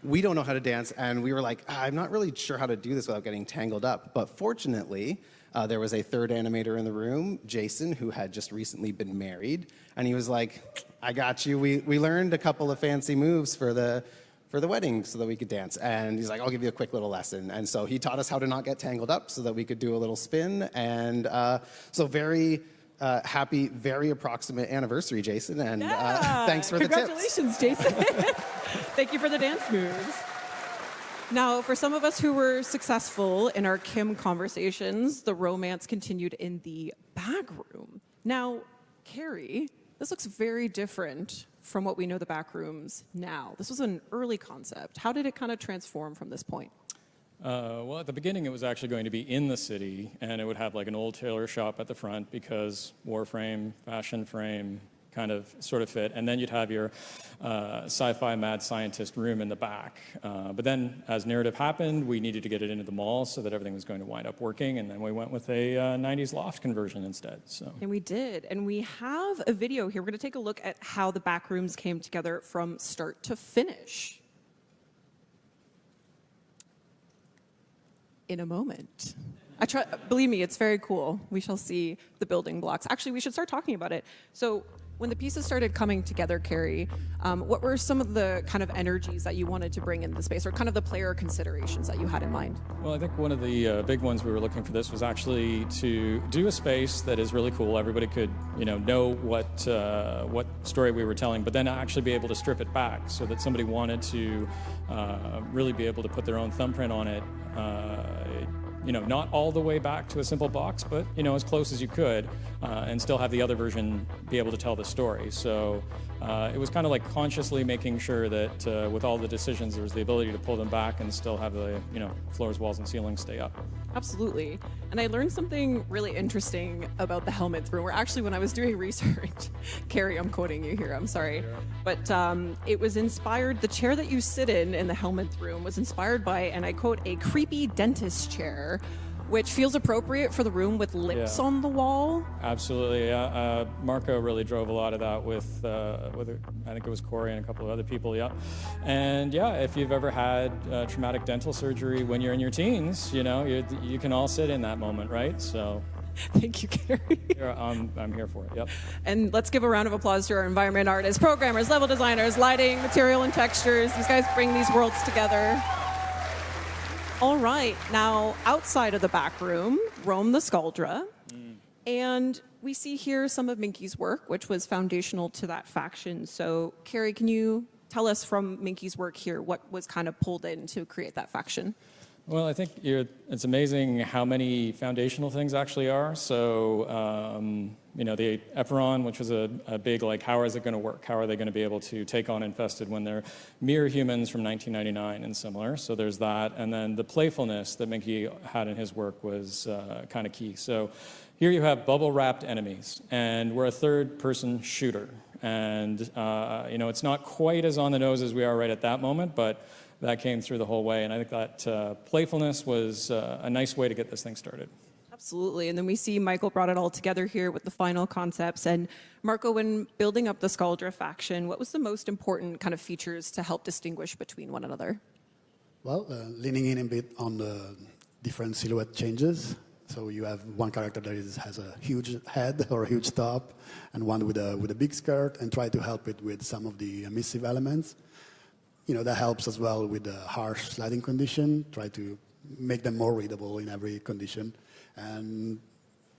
we don't know how to dance, and we were like, I'm not really sure how to do this without getting tangled up. But fortunately, there was a third animator in the room, Jason, who had just recently been married, and he was like, I got you. We learned a couple of fancy moves for the wedding so that we could dance. And he's like, I'll give you a quick little lesson. And so he taught us how to not get tangled up so that we could do a little spin. And so very happy, very approximate anniversary, Jason. And thanks for the tips. Congratulations, Jason. Thank you for the dance moves. Now, for some of us who were successful in our Kim conversations, the romance continued in the back room. Now, Carrie, this looks very different from what we know the back rooms now. This was an early concept. How did it kind of transform from this point? Well, at the beginning, it was actually going to be in the city, and it would have like an old tailor shop at the front because Warframe, fashion frame, kind of sort of fit. And then you'd have your sci-fi mad scientist room in the back. But then as narrative happened, we needed to get it into the mall so that everything was going to wind up working. And then we went with a 90s loft conversion instead. So. And we did. And we have a video here. We're going to take a look at how the back rooms came together from start to finish. In a moment. Believe me, it's very cool. We shall see the building blocks. Actually, we should start talking about it. So when the pieces started coming together, Carrie, what were some of the kind of energies that you wanted to bring into the space, or kind of the player considerations that you had in mind? Well, I think one of the big ones we were looking for this was actually to do a space that is really cool. Everybody could, know what story we were telling, but then actually be able to strip it back so that somebody wanted to really be able to put their own thumbprint on it. Not all the way back to a simple box, but, as close as you could, and still have the other version be able to tell the story. So it was kind of like consciously making sure that with all the decisions, there was the ability to pull them back and still have the, floors, walls, and ceilings stay up. Absolutely. And I learned something really interesting about the helmet room, where actually when I was doing research, Carrie, I'm quoting you here, I'm sorry, but it was inspired, the chair that you sit in the helmet room was inspired by, and I quote, a creepy dentist chair, which feels appropriate for the room with lips on the wall. Absolutely. Marco really drove a lot of that with I think it was Corey and a couple of other people, And if you've ever had traumatic dental surgery when you're in your teens, you can all sit in that moment, right? So. Thank you, Carrie. I'm here for it, yep. And let's give a round of applause to our environment artists, programmers, level designers, lighting, material, and textures. These guys bring these worlds together. All right, now outside of the back room, roam the Skuldra. And we see here some of Minky's work, which was foundational to that faction. So, Carrie, can you tell us from Minky's work here what was kind of pulled in to create that faction? Well, I think it's amazing how many foundational things actually are. So, the Ephron, which was a big, how is it going to work? How are they going to be able to take on Infested when they're mere humans from 1999 and similar? So there's that. And then the playfulness that Minky had in his work was kind of key. So here you have bubble-wrapped enemies, and we're a third-person shooter. And, it's not quite as on the nose as we are right at that moment, but that came through the whole way. And I think that playfulness was a nice way to get this thing started. Absolutely. And then we see Michael brought it all together here with the final concepts. And Marco, when building up the Scaldra faction, what was the most important kind of features to help distinguish between one another? Well, leaning in a bit on the different silhouette changes. So you have one character that has a huge head or a huge top, and one with a big skirt, and try to help it with some of the emissive elements. You know, that helps as well with the harsh sliding condition. Try to make them more readable in every condition. And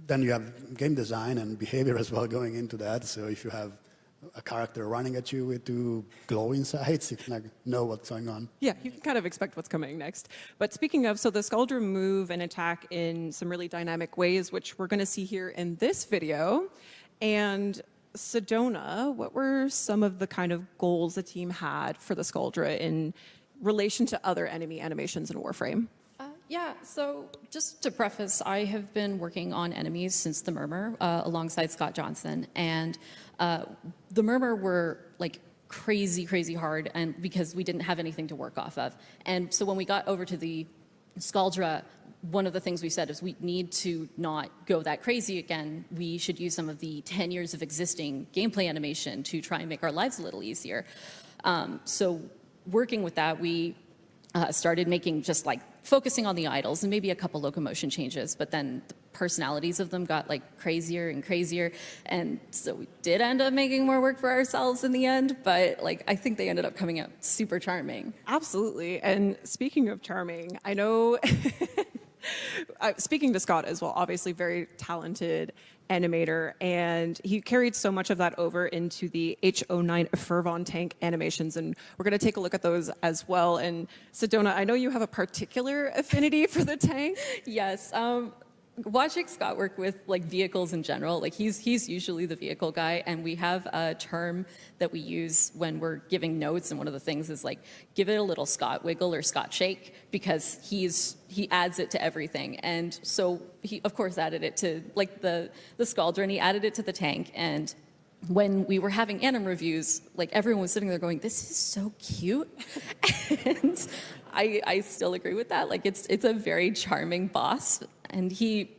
then you have game design and behavior as well going into that. So if you have a character running at you with two glowing sides, you can know what's going on. Yeah, you can kind of expect what's coming next. But speaking of, so the Scaldra move and attack in some really dynamic ways, which we're going to see here in this video. And Sedona, what were some of the kind of goals the team had for the Scaldra in relation to other enemy animations in Warframe? Yeah, so just to preface, I have been working on enemies since the Murmur alongside Scott Johnson, and the Murmur were like crazy hard, and because we didn't have anything to work off of. And so when we got over to the Scaldra, one of the things we said is we need to not go that crazy again. We should use some of the 10 years of existing gameplay animation to try and make our lives a little easier. So working with that, we started making just like focusing on the idols and maybe a couple locomotion changes, but then the personalities of them got like crazier and crazier. And so we did end up making more work for ourselves in the end, but like I think they ended up coming out super charming. Absolutely. And speaking of charming, I know, speaking to Scott as well, obviously very talented animator, and he carried so much of that over into the H09 Fervon tank animations, and we're going to take a look at those as well. And Sedona, I know you have a particular affinity for the tank. Yes. Watching Scott work with like vehicles in general, like he's usually the vehicle guy, and we have a term that we use when we're giving notes, and one of the things is like give it a little Scott wiggle or Scott shake, because he adds it to everything. And so he of course added it to like the Scaldra, and he added it to the tank. And when we were having anim reviews, like everyone was sitting there going, this is so cute. And I still agree with that. Like it's a very charming boss. And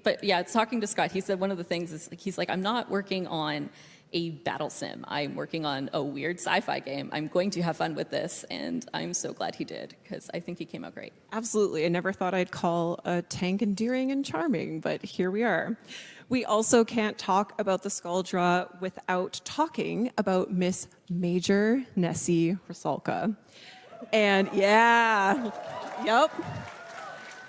but yeah, it's talking to Scott, he said one of the things is like, he's like, I'm not working on a battle sim. I'm working on a weird sci-fi game. I'm going to have fun with this. And I'm so glad he did, because I think he came out great. Absolutely. I never thought I'd call a tank endearing and charming, but here we are. We also can't talk about the Scaldra without talking about Miss Major Nessie Rusalka. And yeah, yep.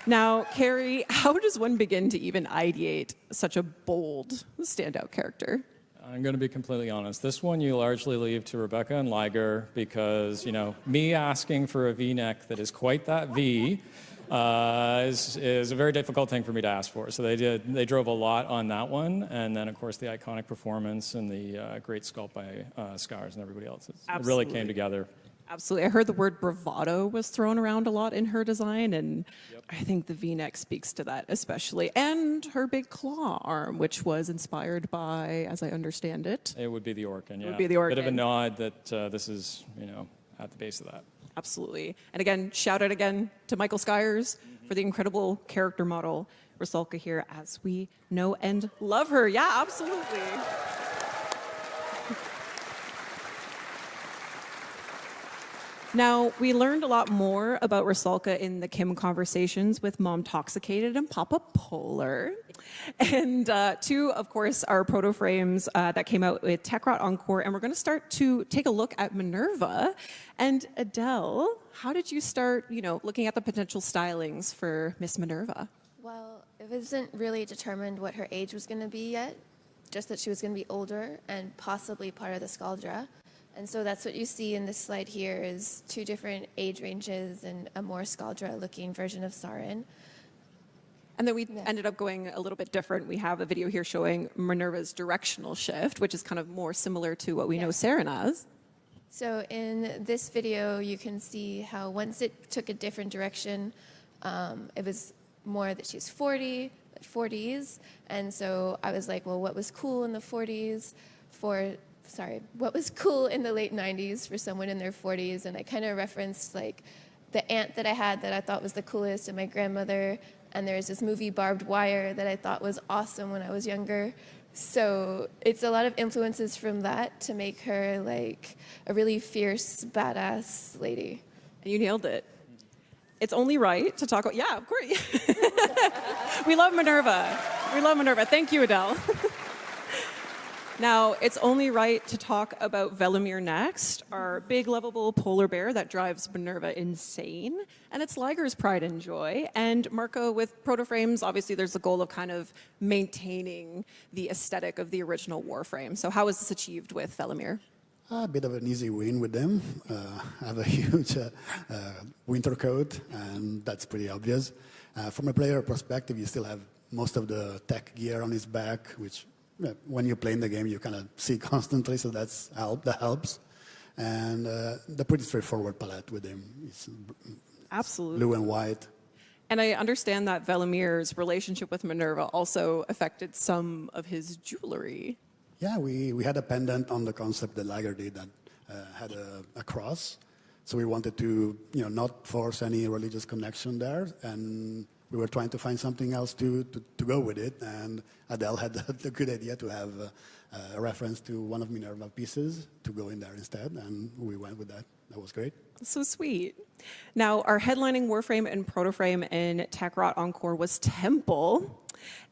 Now, Carrie, how does one begin to even ideate such a bold, standout character? I'm going to be completely honest. This one you largely leave to Rebecca and Liger, because, you know, me asking for a V-neck that is quite that V is a very difficult thing for me to ask for. So they drove a lot on that one, and then of course the iconic performance and the great sculpt by Scars and everybody else. It really came together. Absolutely. I heard the word bravado was thrown around a lot in her design, and I think the V-neck speaks to that especially. And her big claw arm, which was inspired by, as I understand it, it would be the Orkin, yeah. It would be the Orkin. Bit of a nod that this is, you know, at the base of that. Absolutely. And again, shout out again to Michael Skyers for the incredible character model, Rusalka here, as we know and love her. Yeah, absolutely. Now, we learned a lot more about Rusalka in the Kim conversations with Mom Toxicated and Papa Polar. And two, of course, are proto frames that came out with Techrot Encore. And we're going to start to take a look at Minerva. And Adele, how did you start, looking at the potential stylings for Miss Minerva? Well, it wasn't really determined what her age was going to be yet, just that she was going to be older and possibly part of the Scaldra. And so that's what you see in this slide here is 2 different age ranges and a more Scaldra-looking version of Sarin. And then we ended up going a little bit different. We have a video here showing Minerva's directional shift, which is kind of more similar to what we know Sarin as. So in this video, you can see how once it took a different direction, it was more that she's 40s. And so I was like, well, what was cool in the 40s what was cool in the late 90s for someone in their 40s? And I kind of referenced like the aunt that I had that I thought was the coolest, and my grandmother. And there's this movie Barbed Wire that I thought was awesome when I was younger. So it's a lot of influences from that to make her like a really fierce, badass lady. And you nailed it. It's only right to talk about, yeah, of course. We love Minerva. We love Minerva. Thank you, Adele. Now, it's only right to talk about Velimir next, our big, lovable polar bear that drives Minerva insane. And it's Liger's pride and joy. And Marco, with Protoframes, obviously there's the goal of kind of maintaining the aesthetic of the original Warframe. So how was this achieved with Velimir? A bit of an easy win with them. I have a huge winter coat, and that's pretty obvious. From a player perspective, you still have most of the tech gear on his back, which when you're playing the game, you kind of see constantly, so that helps. And the pretty straightforward palette with him. It's absolutely blue and white. And I understand that Velimir's relationship with Minerva also affected some of his jewelry. Yeah, we had a pendant on the concept that Liger did that had a cross. So we wanted to, not force any religious connection there, and we were trying to find something else to go with it. And Adele had the good idea to have a reference to one of Minerva's pieces to go in there instead, and we went with that. That was great. So sweet. Now, our headlining Warframe and Protoframe in Techrot Encore was Temple.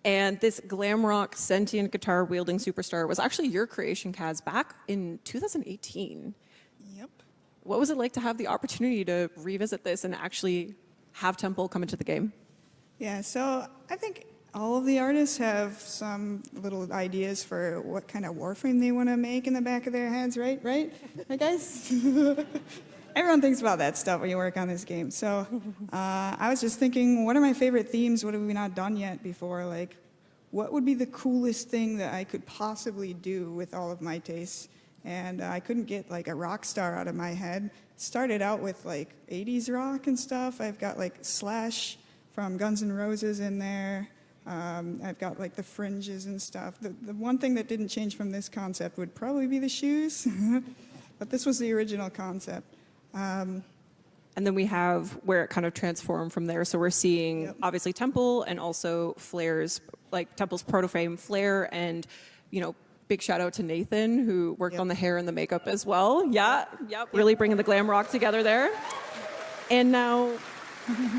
And this glam rock sentient guitar wielding superstar was actually your creation, Kaz, back in 2018. Yep. What was it like to have the opportunity to revisit this and actually have Temple come into the game? Yeah, so I think all of the artists have some little ideas for what kind of Warframe they want to make in the back of their heads, right? Right, guys? Everyone thinks about that stuff when you work on this game. So I was just thinking, what are my favorite themes? What have we not done yet before? Like, what would be the coolest thing that I could possibly do with all of my tastes? And I couldn't get like a rock star out of my head. Started out with like 80s rock and stuff. I've got like Slash from Guns N' Roses in there. I've got like the fringes and stuff. The one thing that didn't change from this concept would probably be the shoes. But this was the original concept. And then we have where it kind of transformed from there. So we're seeing obviously Temple and also Flair's, like Temple's Protoframe, Flair, and big shout out to Nathan who worked on the hair and the makeup as well. Yeah, really bringing the glam rock together there. And now,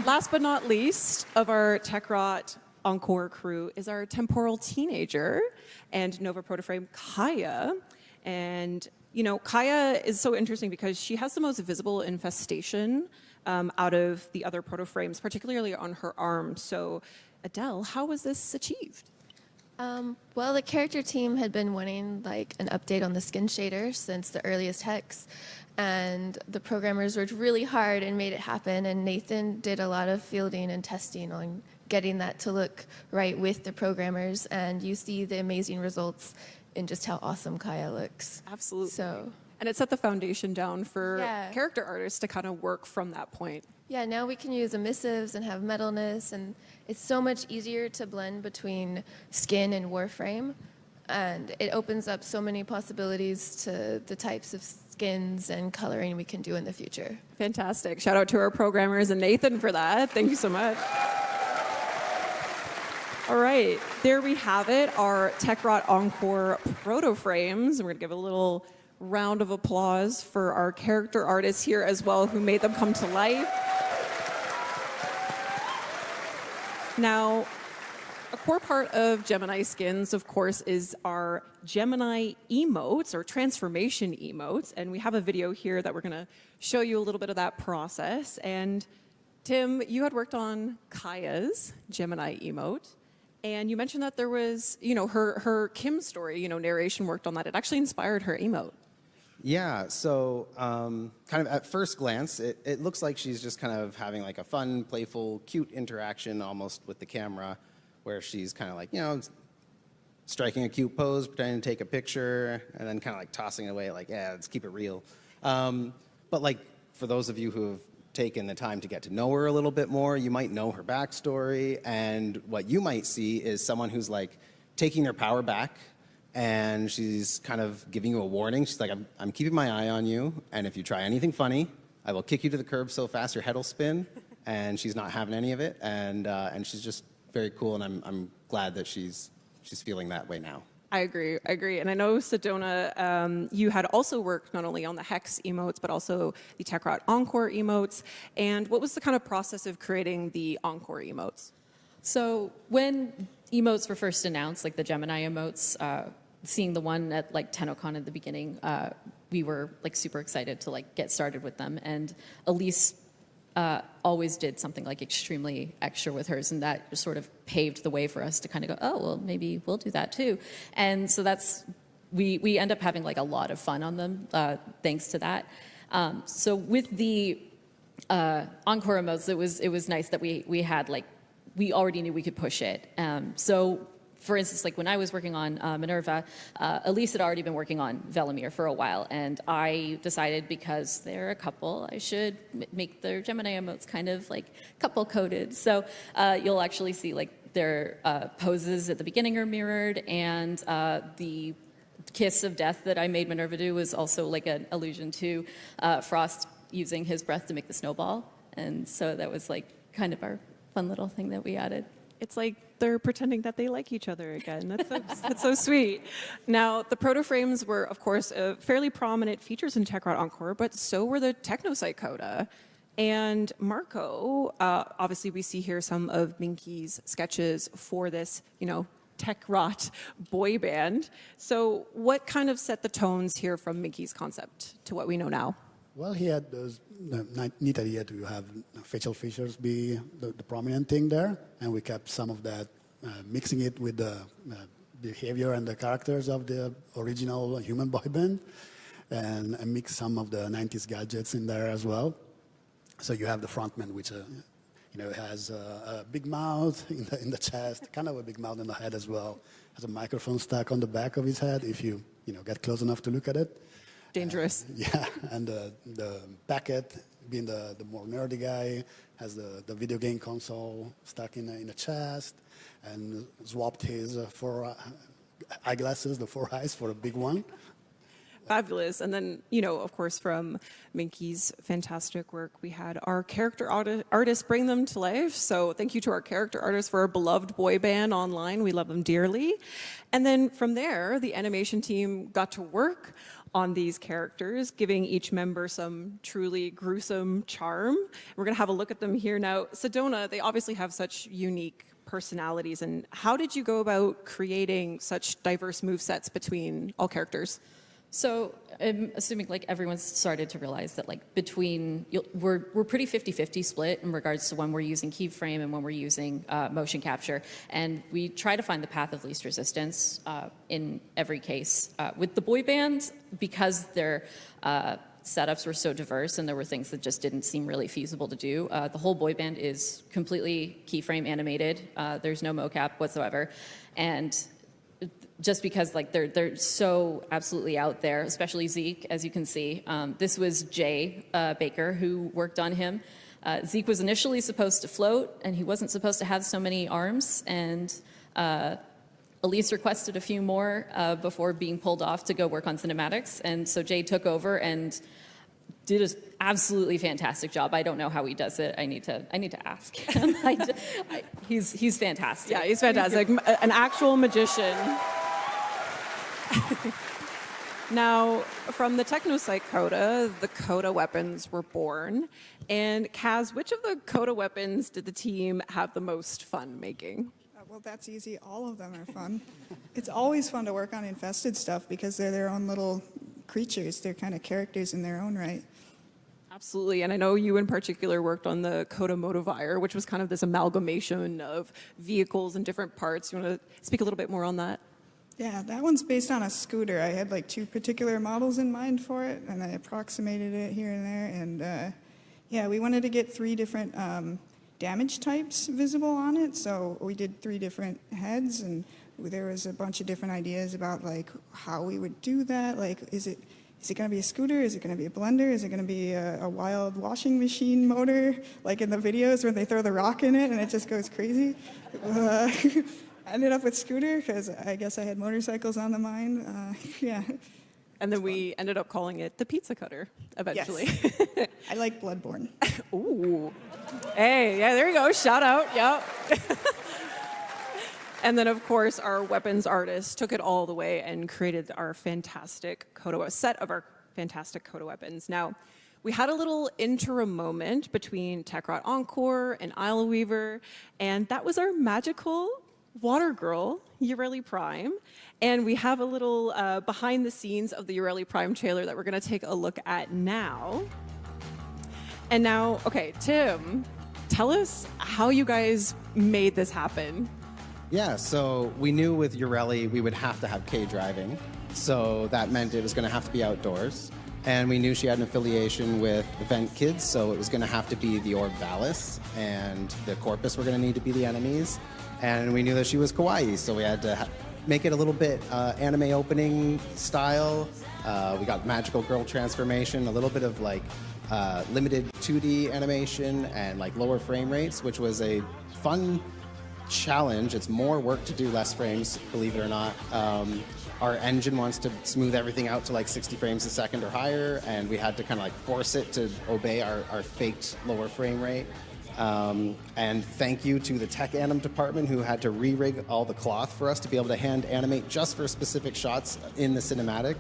last but not least of our Techrot Encore crew is our temporal teenager and Nova Protoframe, Kaya. And Kaya is so interesting because she has the most visible infestation out of the other Protoframes, particularly on her arm. So, Adele, how was this achieved? Well, the character team had been wanting like an update on the skin shader since the earliest Hex, and the programmers worked really hard and made it happen. And Nathan did a lot of fielding and testing on getting that to look right with the programmers, and you see the amazing results in just how awesome Kaya looks. Absolutely. So, and it set the foundation down for Yeah. character artists to kind of work from that point. yeah, now we can use emissives and have metalness, and it's so much easier to blend between skin and Warframe, and it opens up so many possibilities to the types of skins and coloring we can do in the future. Fantastic. Shout out to our programmers and Nathan for that. Thank you so much. All right, there we have it, our Techrot Encore Protoframes. We're going to give a little round of applause for our character artists here as well who made them come to life. Now, a core part of Gemini skins, of course, is our Gemini emotes or transformation emotes. And we have a video here that we're going to show you a little bit of that process. And Tim, you had worked on Kaya's Gemini emote. And you mentioned that there was, her Kim story, narration worked on that. It actually inspired her emote. Yeah, so kind of at first glance, it looks like she's just kind of having like a fun, playful, cute interaction almost with the camera, where she's kind of like, striking a cute pose, pretending to take a picture, and then kind of like tossing it away like, yeah, let's keep it real. But like for those of you who have taken the time to get to know her a little bit more, you might know her backstory, and what you might see is someone who's like taking their power back, and she's kind of giving you a warning. She's like, I'm keeping my eye on you, and if you try anything funny, I will kick you to the curb so fast your head will spin. And she's not having any of it. And she's just very cool, and I'm glad that she's feeling that way now. I agree. And I know, Sedona, you had also worked not only on the Hex emotes, but also the Tekrot Encore emotes. And what was the kind of process of creating the Encore emotes? So when emotes were first announced, like the Gemini emotes, seeing the one at like Tennocon at the beginning, we were like super excited to like get started with them. And Elise always did something like extremely extra with hers, and that just sort of paved the way for us to kind of go, oh, well, maybe we'll do that too. And so we end up having like a lot of fun on them thanks to that. So with the Encore emotes, it was nice that we had like, we already knew we could push it. So for instance, like when I was working on Minerva, Elise had already been working on Velemir for a while, and I decided because they're a couple, I should make their Gemini emotes kind of like couple-coded. So you'll actually see like their poses at the beginning are mirrored, and the kiss of death that I made Minerva do was also like an allusion to Frost using his breath to make the snowball. And so that was like kind of our fun little thing that we added. It's like they're pretending that they like each other again. That's so sweet. Now, the proto-frames were, of course, fairly prominent features in Tekrot Encore, but so were the Technocyte coda. And Marco, obviously we see here some of Minky's sketches for this, Tekrot boy band. So what kind of set the tones here from Minky's concept to what we know now? Well, he had the neat idea to have facial features be the prominent thing there, and we kept some of that, mixing it with the behavior and the characters of the original human boy band, and mix some of the 90s gadgets in there as well. So you have the frontman, which has a big mouth in the chest, kind of a big mouth in the head as well. Has a microphone stuck on the back of his head if you get close enough to look at it. Dangerous. Yeah, and the Beckett, being the more nerdy guy, has the video game console stuck in the chest, and swapped his eyeglasses, the 4 eyes, for a big one. Fabulous. And then, of course, from Minky's fantastic work, we had our character artists bring them to life. So thank you to our character artists for our beloved boy band online. We love them dearly. And then from there, the animation team got to work on these characters, giving each member some truly gruesome charm. We're going to have a look at them here now. Sedona, they obviously have such unique personalities. And how did you go about creating such diverse movesets between all characters? So I'm assuming like everyone's started to realize that like we're pretty 50-50 split in regards to when we're using keyframe and when we're using motion capture, and we try to find the path of least resistance in every case. With the boy band, because their setups were so diverse and there were things that just didn't seem really feasible to do, the whole boy band is completely keyframe animated. There's no mocap whatsoever, and just because like they're so absolutely out there, especially Zeke, as you can see. This was Jay Baker who worked on him. Zeke was initially supposed to float, and he wasn't supposed to have so many arms, and Elise requested a few more before being pulled off to go work on cinematics, and so Jay took over and did an absolutely fantastic job. I don't know how he does it. I need to ask him. He's fantastic. Yeah, he's fantastic. An actual magician. Now, from the Technocyte coda, the coda weapons were born. And Kaz, which of the coda weapons did the team have the most fun making? Well, that's easy. All of them are fun. It's always fun to work on infested stuff because they're their own little creatures. They're kind of characters in their own right. Absolutely, and I know you in particular worked on the Coda Motivire, which was kind of this amalgamation of vehicles and different parts. You want to speak a little bit more on that? Yeah, that one's based on a scooter. I had like 2 particular models in mind for it, and I approximated it here and there. And yeah, we wanted to get 3 different damage types visible on it, so we did 3 different heads, and there was a bunch of different ideas about like how we would do that. Like, is it going to be a scooter? Is it going to be a blender? Is it going to be a wild washing machine motor, like in the videos where they throw the rock in it and it just goes crazy? I ended up with scooter because I guess I had motorcycles on the mind. Yeah. And then we ended up calling it the pizza cutter eventually. Yes. I like Bloodborne. Ooh. Hey, yeah, there you go. Shout out. Yep. And then, of course, our weapons artist took it all the way and created our fantastic set of our fantastic Coda weapons. Now, we had a little interim moment between Tekrot Encore and Isle Weaver, and that was our magical water girl, Ureli Prime. And we have a little behind the scenes of the Ureli Prime trailer that we're going to take a look at now. And now, okay, Tim, tell us how you guys made this happen. Yeah, so we knew with Ureli we would have to have K driving. So that meant it was going to have to be outdoors. And we knew she had an affiliation with Event Kids, so it was going to have to be the Orb Valis, and the Corpus were going to need to be the enemies. And we knew that she was kawaii, so we had to make it a little bit anime opening style. We got magical girl transformation, a little bit of like limited 2D animation and like lower frame rates, which was a fun challenge. It's more work to do less frames, believe it or not. Our engine wants to smooth everything out to like 60 frames a second or higher, and we had to kind of like force it to obey our faked lower frame rate. And thank you to the tech anim department who had to re-rig all the cloth for us to be able to hand animate just for specific shots in the cinematic,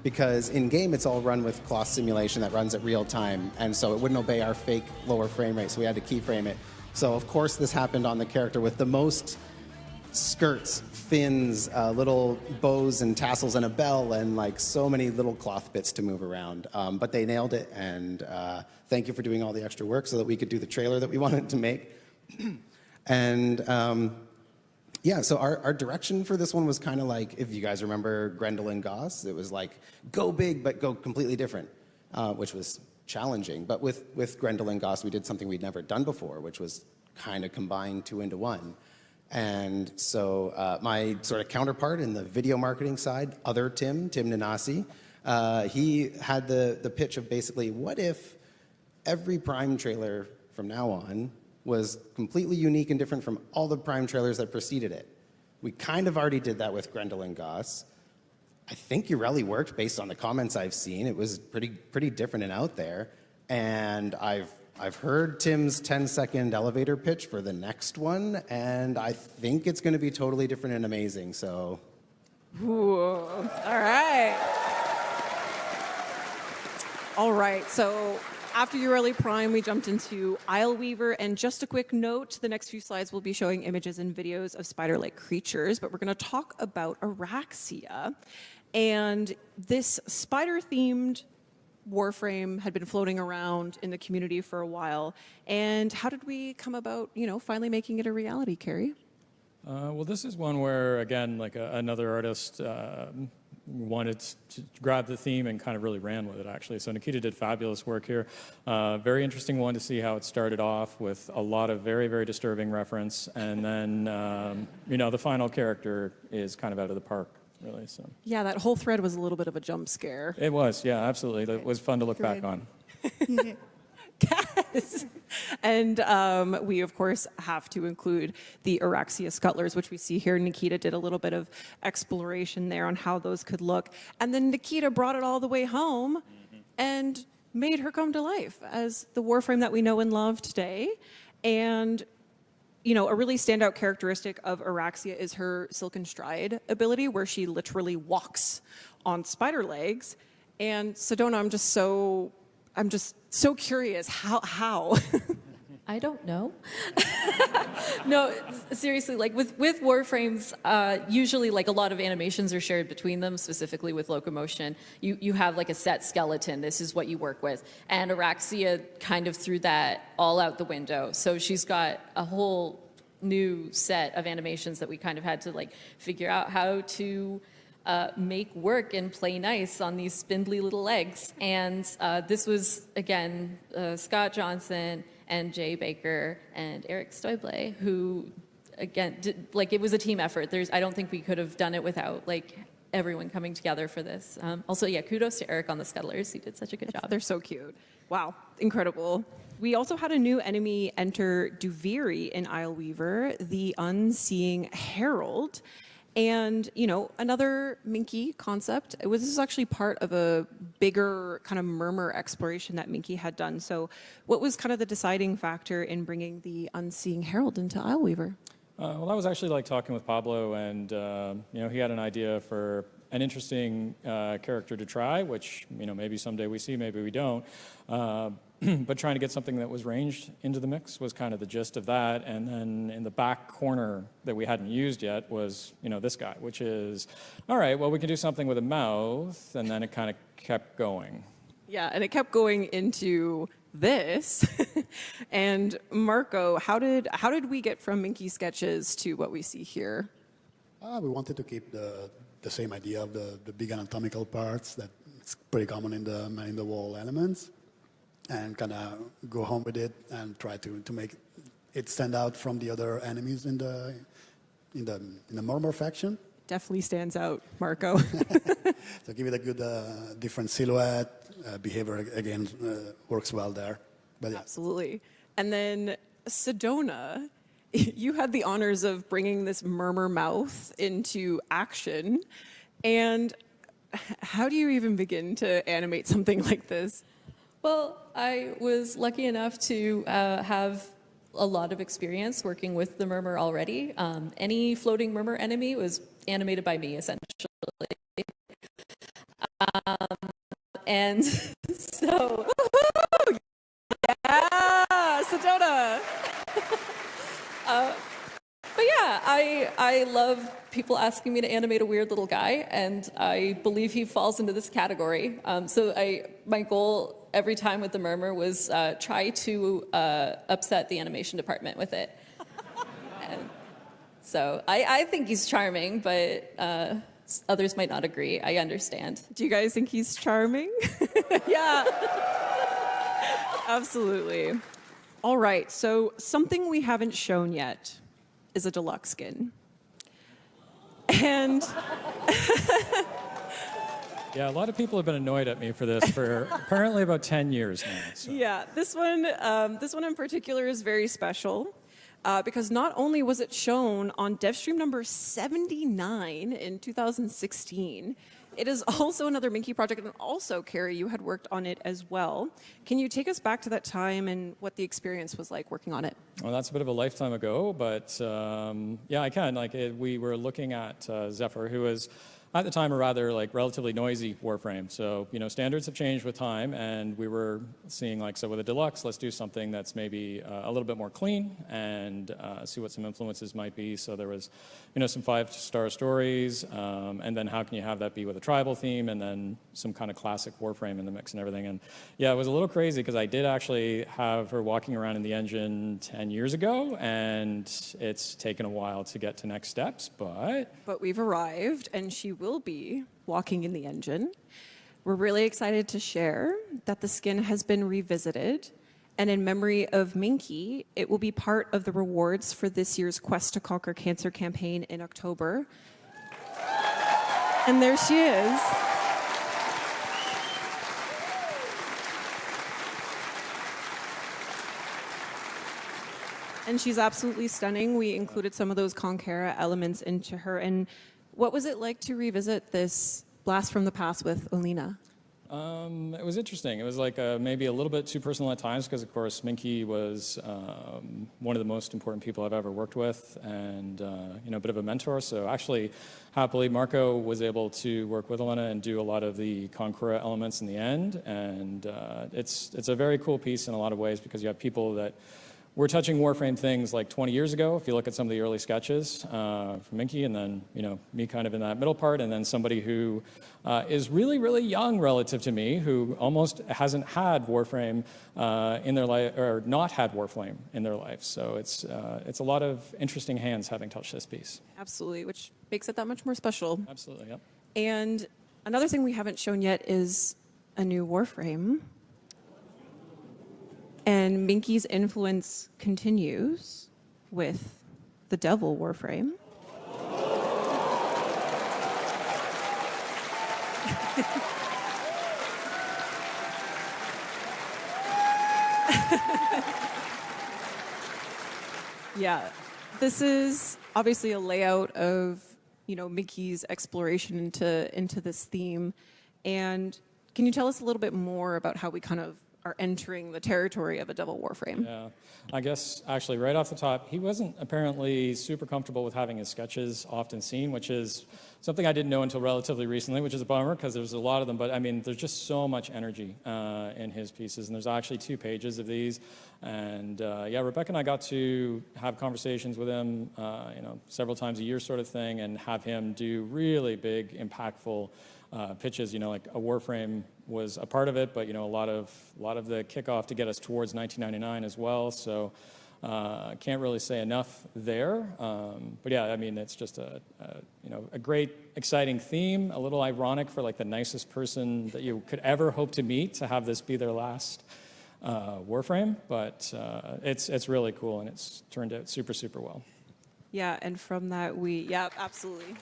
because in game it's all run with cloth simulation that runs at real time, and so it wouldn't obey our fake lower frame rate, so we had to keyframe it. So of course this happened on the character with the most skirts, fins, little bows and tassels and a bell, and like so many little cloth bits to move around. But they nailed it, and thank you for doing all the extra work so that we could do the trailer that we wanted to make. And yeah, so our direction for this one was kind of like, if you guys remember Grendel and Goss, it was like, go big, but go completely different, which was challenging. But with Grendel and Goss, we did something we'd never done before, which was kind of combine two into one. And so my sort of counterpart in the video marketing side, other Tim Nanasi, he had the pitch of basically, what if every Prime trailer from now on was completely unique and different from all the Prime trailers that preceded it? We kind of already did that with Grendel and Goss. I think Ureli worked based on the comments I've seen. It was pretty different and out there. And I've heard Tim's 10-second elevator pitch for the next one, and I think it's going to be totally different and amazing, so. Ooh, all right. All right, so after Ureli Prime, we jumped into Isle Weaver, and just a quick note, the next few slides will be showing images and videos of spider-like creatures, but we're going to talk about Araxia. And this spider-themed Warframe had been floating around in the community for a while. And how did we come about, finally making it a reality, Carrie? Well, this is one where, again, like another artist wanted to grab the theme and kind of really ran with it, actually. So Nikita did fabulous work here. Very interesting one to see how it started off with a lot of very, very disturbing reference. And then, the final character is kind of out of the park, really. So. Yeah, that whole thread was a little bit of a jump scare. It was, yeah, absolutely. It was fun to look back on. Yes. And we, of course, have to include the Araxia scuttlers, which we see here. Nikita did a little bit of exploration there on how those could look. And then Nikita brought it all the way home and made her come to life as the Warframe that we know and love today. And, a really standout characteristic of Araxia is her Silken Stride ability, where she literally walks on spider legs. And Sedona, I'm just so curious. How? I don't know. No, seriously, like with Warframes, usually like a lot of animations are shared between them, specifically with locomotion. You have like a set skeleton. This is what you work with. And Araxia kind of threw that all out the window. So she's got a whole new set of animations that we kind of had to like figure out how to make work and play nice on these spindly little legs. And this was, again, Scott Johnson and Jay Baker and Eric Stoible, who, again, it was a team effort. I don't think we could have done it without, everyone coming together for this. Also, yeah, kudos to Eric on the Scuttlers. He did such a good job. They're so cute. Wow, incredible. We also had a new enemy enter Duviri in Isle Weaver, the Unseeing Herald. And, you know, another Minky concept, this is actually part of a bigger kind of murmur exploration that Minky had done. So what was kind of the deciding factor in bringing the Unseeing Herald into Isleweaver? Well, I was actually like talking with Pablo, and you know, he had an idea for an interesting character to try, which, you know, maybe someday we see, maybe we don't. But trying to get something that was ranged into the mix was kind of the gist of that. And then in the back corner that we hadn't used yet was, you know, this guy, which is, all right, well, we can do something with a mouth, and then it kind of kept going. Yeah, and it kept going into this. And Marco, how did we get from Minky sketches to what we see here? We wanted to keep the same idea of the big anatomical parts that it's pretty common in the wall elements, and kind of go home with it and try to make it stand out from the other enemies in the Murmur faction. Definitely stands out, Marco. So give it a good different silhouette. Behavior again works well there. But yeah. Absolutely. And then Sedona, you had the honors of bringing this Murmur mouth into action. And how do you even begin to animate something like this? Well, I was lucky enough to have a lot of experience working with the Murmur already. Any floating Murmur enemy was animated by me, essentially. And so... Yeah, Sedona! But yeah, I love people asking me to animate a weird little guy, and I believe he falls into this category. So my goal every time with the Murmur was try to upset the animation department with it. And so I think he's charming, but others might not agree. I understand. Do you guys think he's charming? Yeah. Absolutely. All right, so something we haven't shown yet is a deluxe skin. And Yeah, a lot of people have been annoyed at me for this for apparently about 10 years now. So. yeah, this one in particular is very special because not only was it shown on DevStream number 79 in 2016, it is also another Minky project, and also, Carrie, you had worked on it as well. Can you take us back to that time and what the experience was like working on it? Well, that's a bit of a lifetime ago, but yeah, I can. We were looking at Zephyr, who was at the time a rather relatively noisy Warframe. So, you know, standards have changed with time, and we were seeing so with a deluxe, let's do something that's maybe a little bit more clean and see what some influences might be. So there was, you know, some 5-star stories, and then how can you have that be with a tribal theme, and then some kind of classic Warframe in the mix and everything. And yeah, it was a little crazy because I did actually have her walking around in the engine 10 years ago, and it's taken a while to get to next steps, but we've arrived, and she will be walking in the engine. We're really excited to share that the skin has been revisited, and in memory of Minky, it will be part of the rewards for this year's Quest to Conquer Cancer campaign in October. And there she is. And she's absolutely stunning. We included some of those Conquera elements into her. And what was it like to revisit this blast from the past with Olina? It was interesting. It was maybe a little bit too personal at times because, of course, Minky was one of the most important people I've ever worked with, and you know, a bit of a mentor. So actually, happily, Marco was able to work with Elena and do a lot of the Conquera elements in the end. And it's a very cool piece in a lot of ways because you have people that were touching Warframe things 20 years ago, if you look at some of the early sketches from Minky, and then, you know, me kind of in that middle part, and then somebody who is really, really young relative to me, who almost hasn't had Warframe in their life, or not had Warframe in their life. So it's a lot of interesting hands having touched this piece. Absolutely, which makes it that much more special. Absolutely, yep. And another thing we haven't shown yet is a new Warframe. And Minky's influence continues with the Devil Warframe. Yeah, this is obviously a layout of Mickey's exploration into this theme. And can you tell us a little bit more about how we kind of are entering the territory of a Devil Warframe? Yeah, I guess actually right off the top, he wasn't apparently super comfortable with having his sketches often seen, which is something I didn't know until relatively recently, which is a bummer because there's a lot of them. But I mean, there's just so much energy in his pieces, and there's actually 2 pages of these. And yeah, Rebecca and I got to have conversations with him, several times a year sort of thing, and have him do really big, impactful pitches. Like a Warframe was a part of it, but a lot of the kickoff to get us towards 1999 as well. So can't really say enough there. But yeah, I mean, it's just a great, exciting theme. A little ironic for like the nicest person that you could ever hope to meet to have this be their last Warframe. But it's really cool, and it's turned out super, super well. Yeah, and from that yeah, absolutely.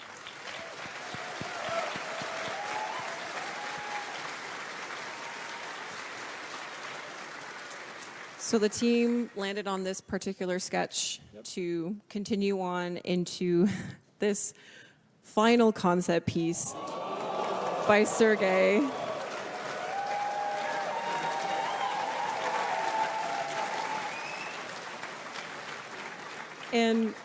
So the team landed on this particular sketch to continue on into this final concept piece by Sergey. And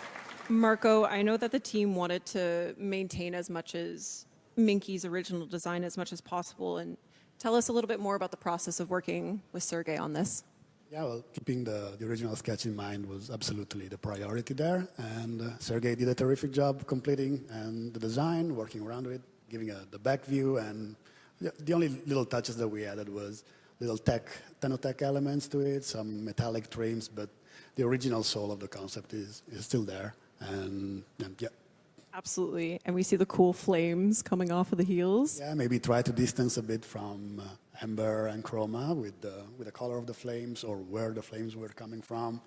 Marco, I know that the team wanted to maintain as much as Minky's original design as much as possible. And tell us a little bit more about the process of working with Sergey on this. Yeah, well, keeping the original sketch in mind was absolutely the priority there. And Sergey did a terrific job completing and the design, working around it, giving the back view. And the only little touches that we added was little Tennocon elements to it, some metallic trims, but the original soul of the concept is still there. And yeah. Absolutely. And we see the cool flames coming off of the heels. Yeah, maybe try to distance a bit from amber and chroma with the color of the flames or where the flames were coming from.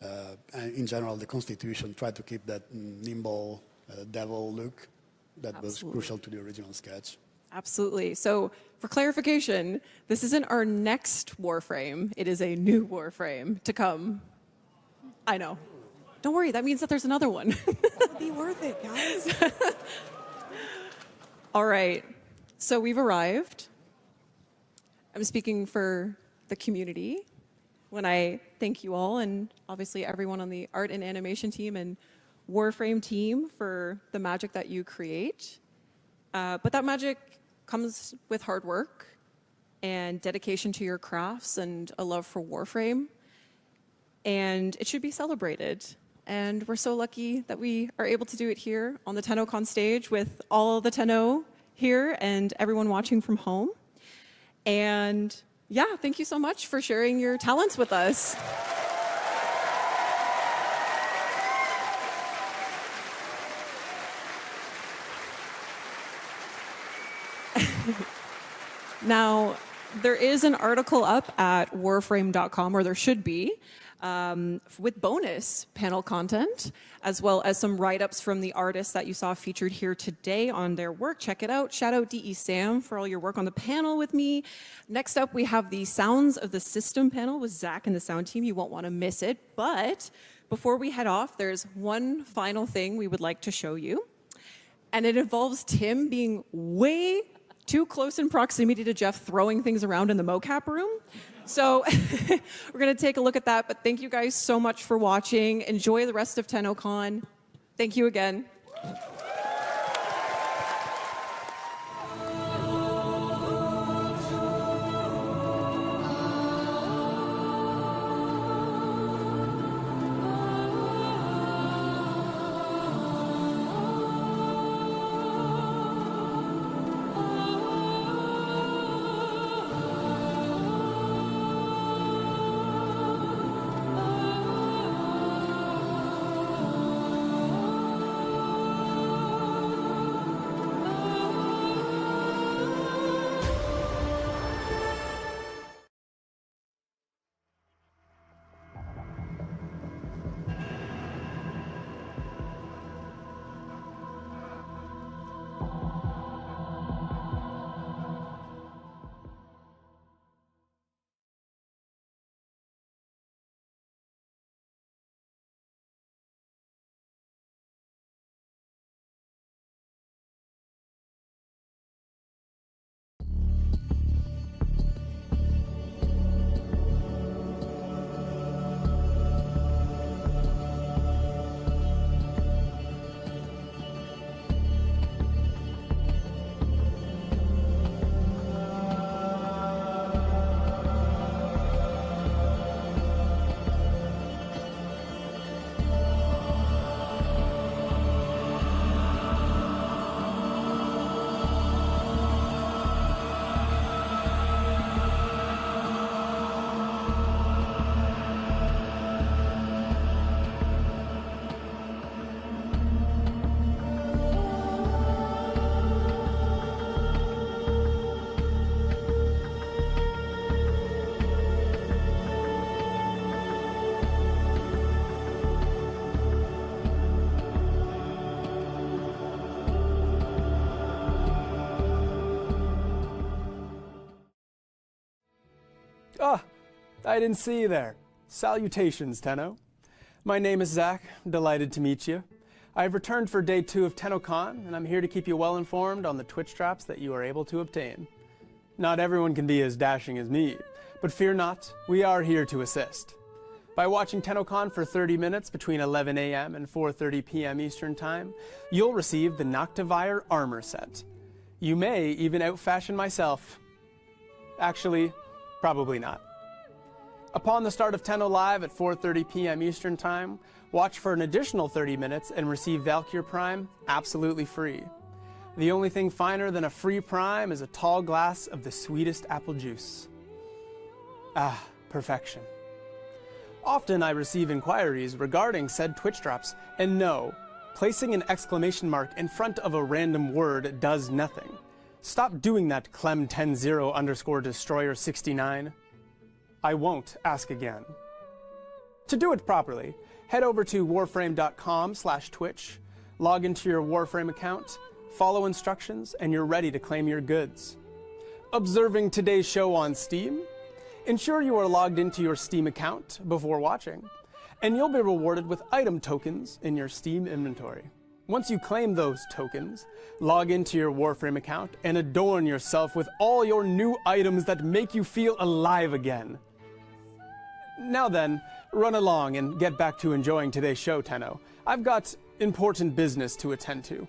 And in general, the Constitution tried to keep that nimble devil look that was crucial to the original sketch. Absolutely. So for clarification, this isn't our next Warframe. It is a new Warframe to come. I know. Don't worry, that means that there's another one. It'll be worth it, guys. All right. So we've arrived. I'm speaking for the community when I thank you all and obviously everyone on the art and animation team and Warframe team for the magic that you create. But that magic comes with hard work and dedication to your crafts and a love for Warframe. And it should be celebrated. And we're so lucky that we are able to do it here on the Tennocon stage with all the Tenno here and everyone watching from home. And yeah, thank you so much for sharing your talents with us. Now, there is an article up at warframe.com, or there should be, with bonus panel content, as well as some write-ups from the artists that you saw featured here today on their work. Check it out. Shout out D.E. Sam for all your work on the panel with me. Next up, we have the Sounds of the System panel with Zach and the sound team. You won't want to miss it. But before we head off, there's one final thing we would like to show you. And it involves Tim being way too close in proximity to Jeff throwing things around in the mocap room. So we're going to take a look at that. But thank you guys so much for watching. Enjoy the rest of Tennocon. Thank you again. Ah, I didn't see you there. Salutations, Tenno. My name is Zach. Delighted to meet you. I've returned for day 2 of Tennocon, and I'm here to keep you well informed on the Twitch drops that you are able to obtain. Not everyone can be as dashing as me, but fear not, we are here to assist. By watching Tennocon for 30 minutes between 11 a.m. and 4:30 p.m. Eastern Time, you'll receive the Noctivire armor set. You may even outfashion myself. Actually, probably not. Upon the start of Tenno Live at 4:30 p.m. Eastern Time, watch for an additional 30 minutes and receive Valkyr Prime absolutely free. The only thing finer than a free Prime is a tall glass of the sweetest apple juice. Ah, perfection. Often I receive inquiries regarding said Twitch drops, and no, placing an exclamation mark in front of a random word does nothing. Stop doing that, Clem100_Destroyer69. I won't ask again. To do it properly, head over to warframe.com/Twitch, log into your Warframe account, follow instructions, and you're ready to claim your goods. Observing today's show on Steam? Ensure you are logged into your Steam account before watching, and you'll be rewarded with item tokens in your Steam inventory. Once you claim those tokens, log into your Warframe account and adorn yourself with all your new items that make you feel alive again. Now then, run along and get back to enjoying today's show, Tenno. I've got important business to attend to.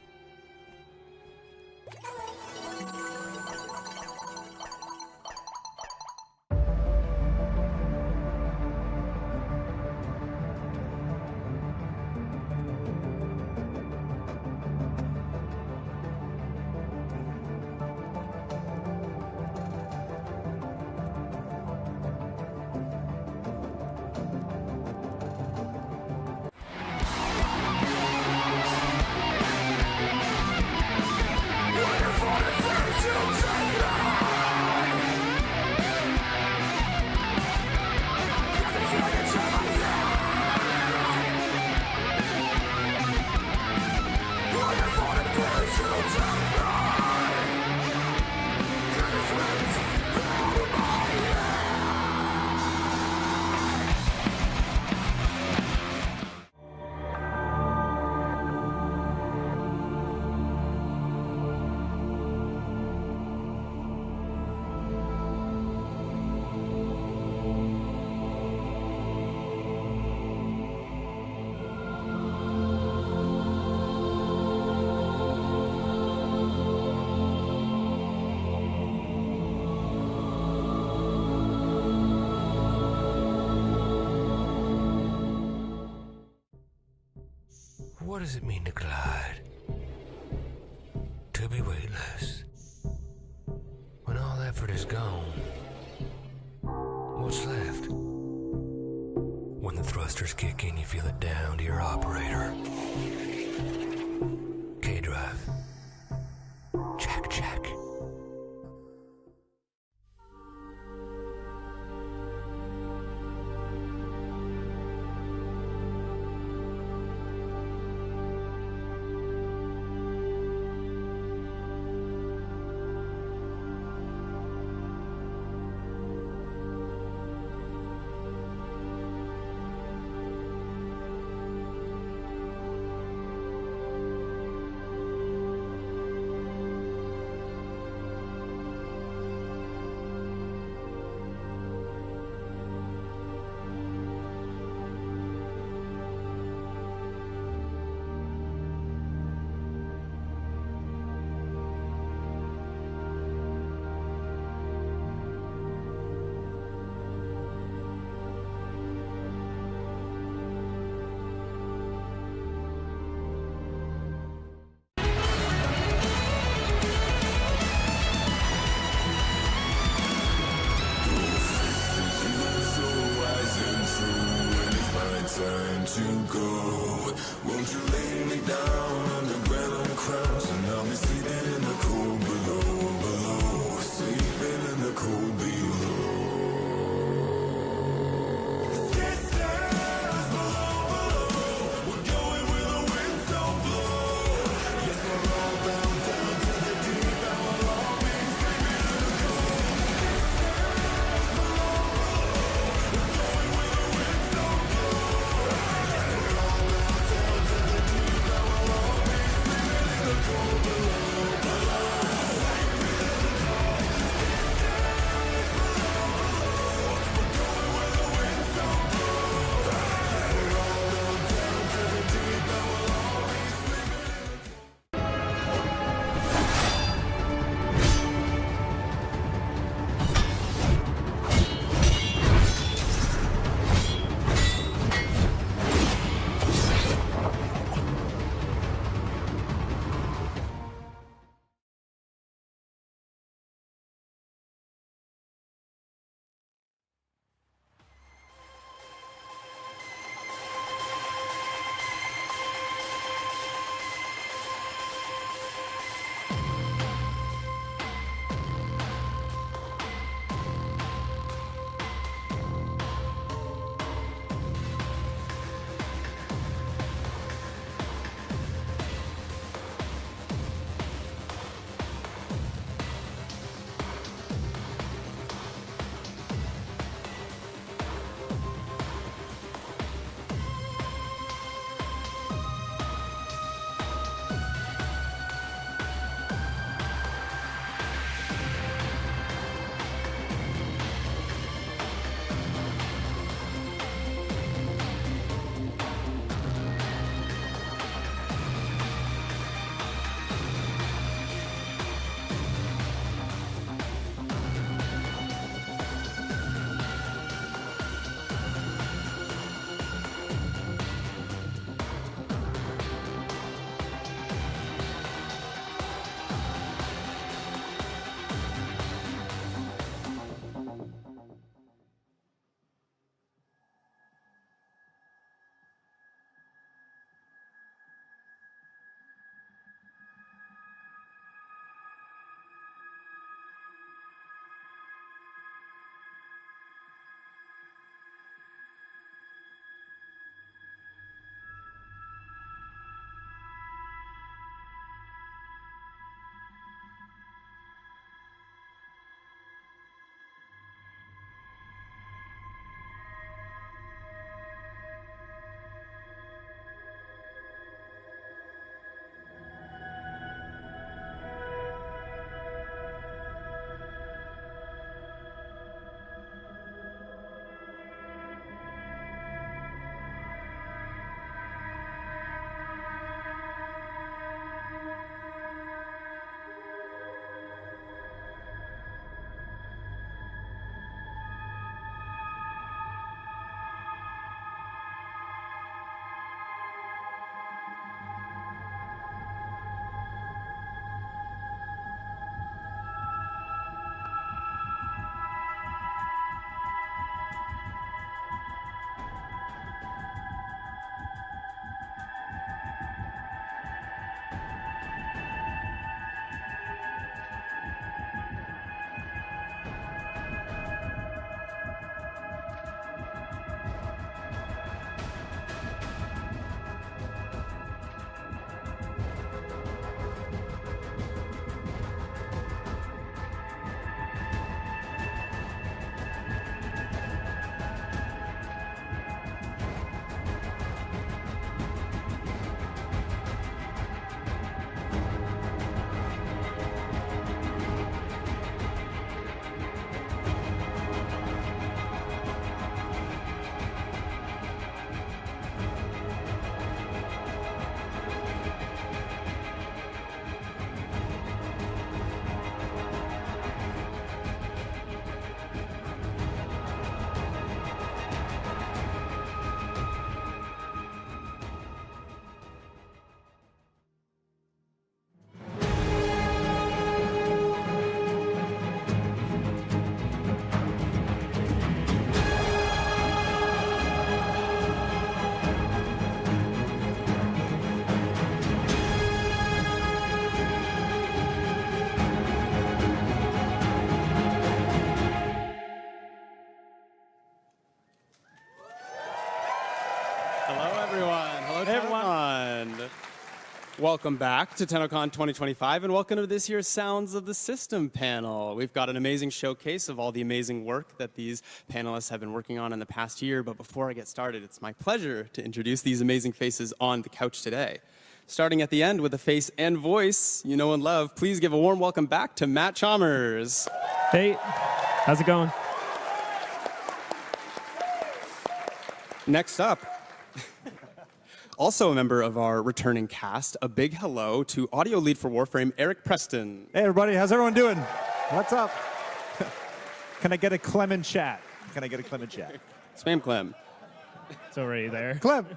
What does it mean to glide? To be weightless? When all effort is gone, what's left? When the thrusters kick in, you feel it down to your operator. K-drive. Check, check. Time to go. Won't you lay me down on the ground crowns and I'll be sleeping in the cold below, sleeping in the cold below. Sisters below, we're going where the winds don't blow. Yes, we're all bound down to the deep and we'll all be sleeping in the cold. Sisters below. Hello, everyone. Hello, Tennocon. Welcome back to Tennocon 2025, and welcome to this year's Sounds of the System panel. We've got an amazing showcase of all the amazing work that these panelists have been working on in the past year, but before I get started, it's my pleasure to introduce these amazing faces on the couch today. Starting at the end with a face and voice you know and love, please give a warm welcome back to Matt Chalmers. Hey, how's it going? Next up, also a member of our returning cast, a big hello to audio lead for Warframe, Eric Preston. Hey, everybody. How's everyone doing? What's up? Can I get a Clem in chat? Can I get a Clem in chat? Spam Clem. It's already there. Clem.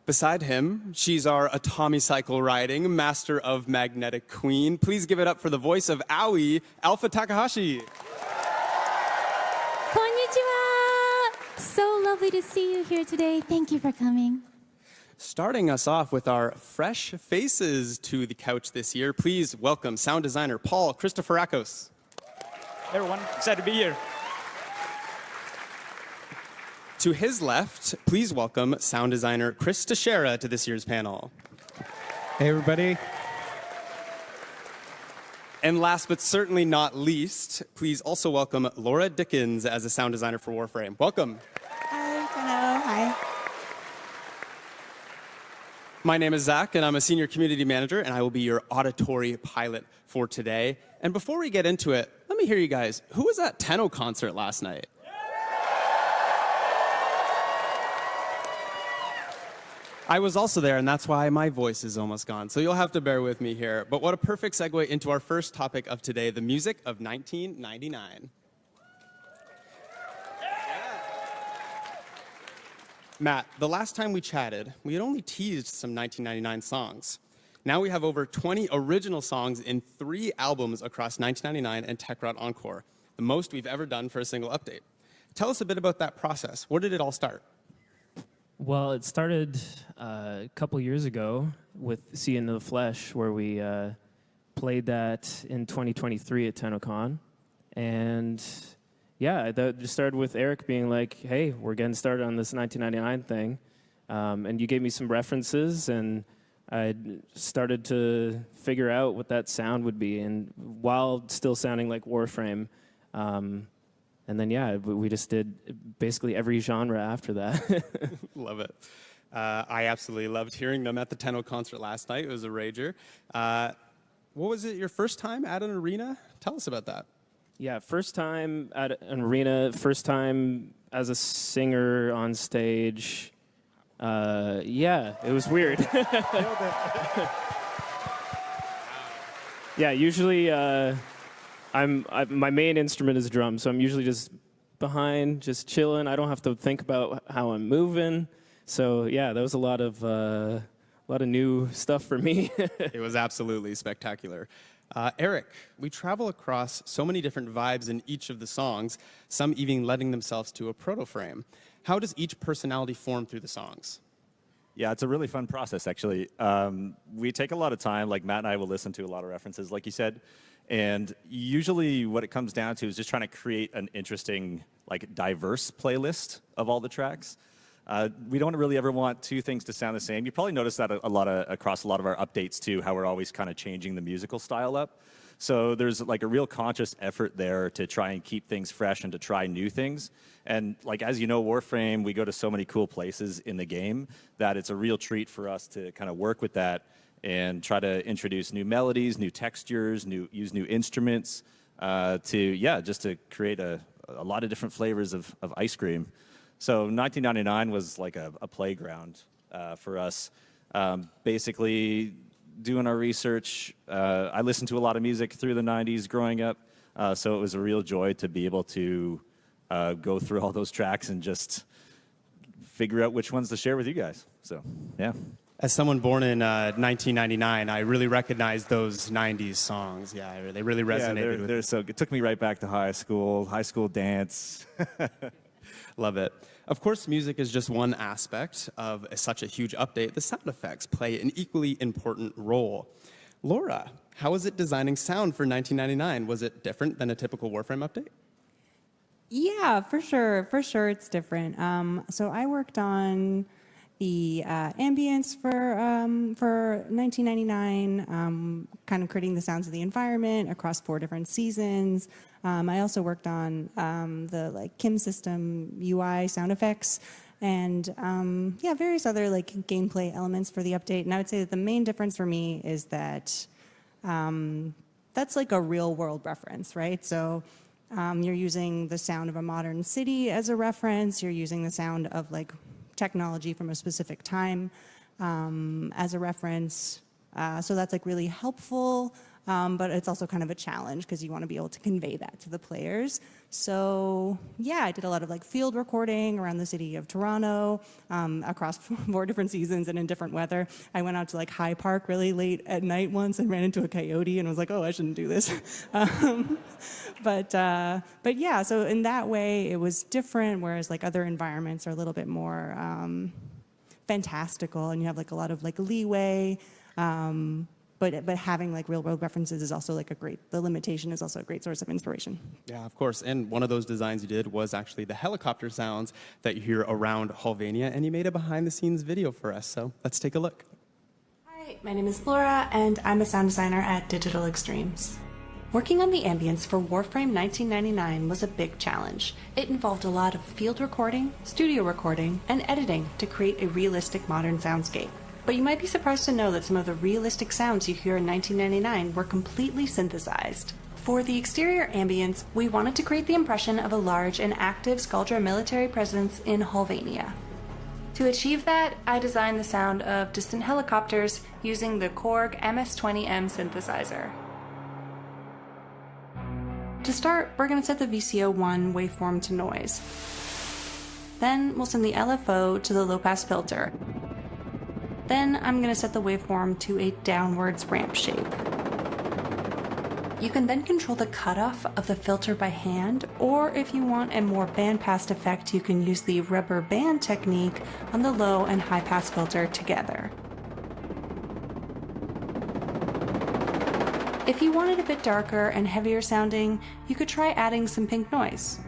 Beside him, she's our Atomi cycle riding master of magnetic queen. Please give it up for the voice of Aoi, Alpha Takahashi. Konnichiwa! So lovely to see you here today. Thank you for coming. Starting us off with our fresh faces to the couch this year, please welcome sound designer Paul Christoforakos. Hey everyone, excited to be here. To his left, please welcome sound designer Chris Teixeira to this year's panel. Hey, everybody. And last but certainly not least, please also welcome Laura Dickens as a sound designer for Warframe. Welcome. Hi, hello, hi. My name is Zach, and I'm a senior community manager, and I will be your auditory pilot for today. And before we get into it, let me hear you guys. Who was at Tenno concert last night? I was also there, and that's why my voice is almost gone, so you'll have to bear with me here. But what a perfect segue into our first topic of today, the music of 1999. Matt, the last time we chatted, we had only teased some 1999 songs. Now we have over 20 original songs in 3 albums across 1999 and TechRot Encore, the most we've ever done for a single update. Tell us a bit about that process. Where did it all start? Well, it started a couple years ago with See Into the Flesh, where we played that in 2023 at Tennocon. And yeah, that just started with Eric being like, hey, we're getting started on this 1999 thing. And you gave me some references, and I started to figure out what that sound would be, and while still sounding like Warframe. And then, yeah, we just did basically every genre after that. Love it. I absolutely loved hearing them at the Tenno concert last night. It was a rager. What was it, your first time at an arena? Tell us about that. Yeah, first time at an arena, first time as a singer on stage. Yeah, it was weird. Yeah, usually my main instrument is drums, so I'm usually just behind, just chilling. I don't have to think about how I'm moving. So yeah, that was a lot of new stuff for me. It was absolutely spectacular. Eric, we travel across so many different vibes in each of the songs, some even lending themselves to a proto-frame. How does each personality form through the songs? Yeah, it's a really fun process, actually. We take a lot of time. Like, Matt and I will listen to a lot of references, like you said. And usually what it comes down to is just trying to create an interesting, like, diverse playlist of all the tracks. We don't really ever want two things to sound the same. You probably notice that across a lot of our updates, too, how we're always kind of changing the musical style up. So there's like a real conscious effort there to try and keep things fresh and to try new things. And like, as you know, Warframe, we go to so many cool places in the game that it's a real treat for us to kind of work with that and try to introduce new melodies, new textures, use new instruments just to create a lot of different flavors of ice cream. So 1999 was like a playground for us. Basically, doing our research, I listened to a lot of music through the 90s growing up, so it was a real joy to be able to go through all those tracks and just figure out which ones to share with you guys. So, yeah. As someone born in 1999, I really recognize those 90s songs. Yeah, they really resonated with me. So it took me right back to high school dance. Love it. Of course, music is just one aspect of such a huge update. The sound effects play an equally important role. Laura, how was it designing sound for 1999? Was it different than a typical Warframe update? Yeah, for sure. For sure, it's different. So I worked on the ambience for 1999, kind of creating the sounds of the environment across 4 different seasons. I also worked on the like Kim system UI sound effects and yeah, various other like gameplay elements for the update. And I would say that the main difference for me is that that's like a real world reference, right? So you're using the sound of a modern city as a reference. You're using the sound of like technology from a specific time as a reference. So that's like really helpful, but it's also kind of a challenge because you want to be able to convey that to the players. So yeah, I did a lot of like field recording around the city of Toronto across 4 different seasons and in different weather. I went out to like High Park really late at night once and ran into a coyote and was like, oh, I shouldn't do this. But yeah, so in that way it was different, whereas like other environments are a little bit more fantastical and you have like a lot of like leeway. But having like real world references is also like the limitation is also a great source of inspiration. Yeah, of course. And one of those designs you did was actually the helicopter sounds that you hear around Hulvania, and you made a behind the scenes video for us. So let's take a look. Hi, my name is Laura, and I'm a sound designer at Digital Extremes. Working on the ambience for Warframe 1999 was a big challenge. It involved a lot of field recording, studio recording, and editing to create a realistic modern soundscape. But you might be surprised to know that some of the realistic sounds you hear in 1999 were completely synthesized. For the exterior ambience, we wanted to create the impression of a large and active Skaldra military presence in Hulvania. To achieve that, I designed the sound of distant helicopters using the Korg MS-20M synthesizer. To start, we're going to set the VCO1 waveform to noise. Then we'll send the LFO to the low-pass filter. Then I'm going to set the waveform to a downwards ramp shape. You can then control the cutoff of the filter by hand, or if you want a more bandpass effect, you can use the rubber band technique on the low and high pass filter together. If you want it a bit darker and heavier sounding, you could try adding some pink noise.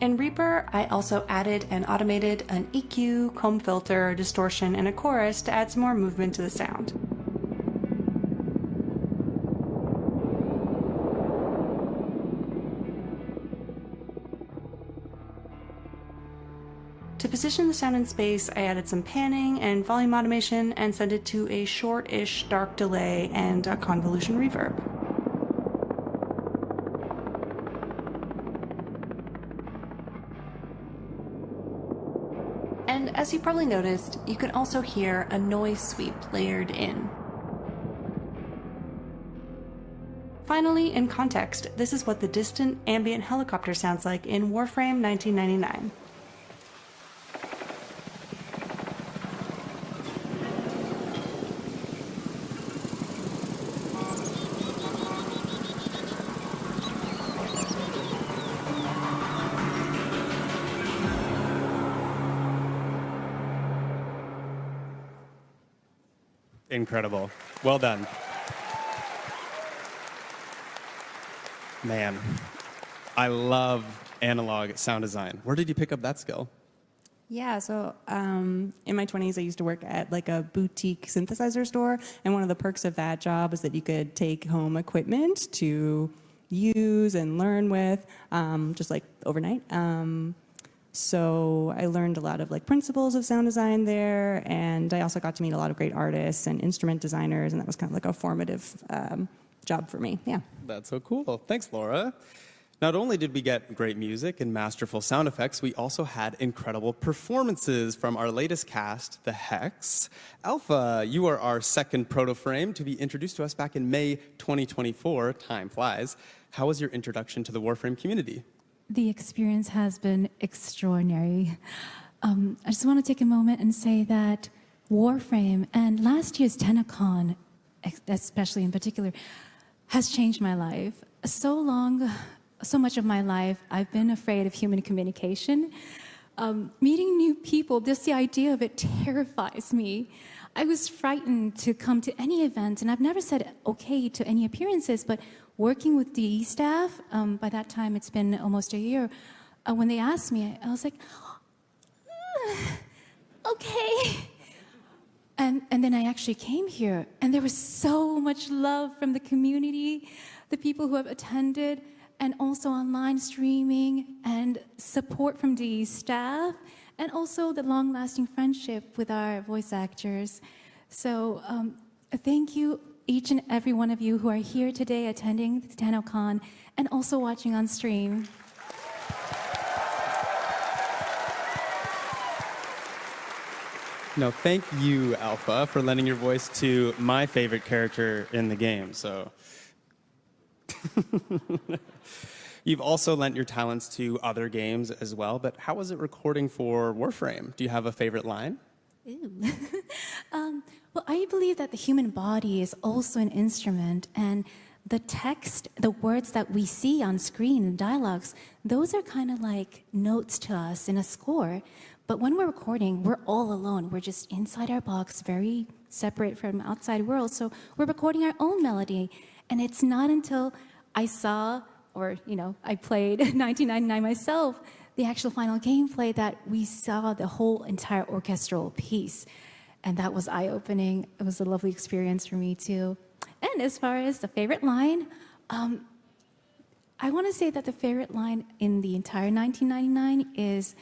In Reaper, I also added and automated an EQ, comb filter, distortion, and a chorus to add some more movement to the sound. To position the sound in space, I added some panning and volume automation and set it to a short-ish dark delay and a convolution reverb. And as you probably noticed, you can also hear a noise sweep layered in. Finally, in context, this is what the distant ambient helicopter sounds like in Warframe 1999. Incredible. Well done. Man, I love analog sound design. Where did you pick up that skill? Yeah, so in my 20s, I used to work at like a boutique synthesizer store, and one of the perks of that job is that you could take home equipment to use and learn with, just like overnight. So I learned a lot of like principles of sound design there, and I also got to meet a lot of great artists and instrument designers, and that was kind of like a formative job for me. Yeah. That's so cool. Thanks, Laura. Not only did we get great music and masterful sound effects, we also had incredible performances from our latest cast, the Hex. Alpha, you are our second proto-frame to be introduced to us back in May 2024. Time flies. How was your introduction to the Warframe community? The experience has been extraordinary. I just want to take a moment and say that Warframe and last year's Tennocon, especially in particular, has changed my life. So much of my life, I've been afraid of human communication. Meeting new people, just the idea of it terrifies me. I was frightened to come to any event, and I've never said okay to any appearances, but working with DE staff, by that time it's been almost a year, when they asked me, I was like, okay. And then I actually came here, and there was so much love from the community, the people who have attended, and also online streaming, and support from DE staff, and also the long-lasting friendship with our voice actors. So thank you, each and every one of you who are here today attending the Tennocon, and also watching on stream. No, thank you, Alpha, for lending your voice to my favorite character in the game. So, you've also lent your talents to other games as well. But how was it recording for Warframe? Do you have a favorite line? Ooh. Well, I believe that the human body is also an instrument, and the text, the words that we see on screen and dialogues, those are kind of like notes to us in a score. But when we're recording, we're all alone. We're just inside our box, very separate from outside world. So we're recording our own melody. And it's not until I saw, or I played 1999 myself, the actual final gameplay, that we saw the whole entire orchestral piece. And that was eye-opening. It was a lovely experience for me too. And as far as the favorite line, I want to say that the favorite line in the entire 1999 is,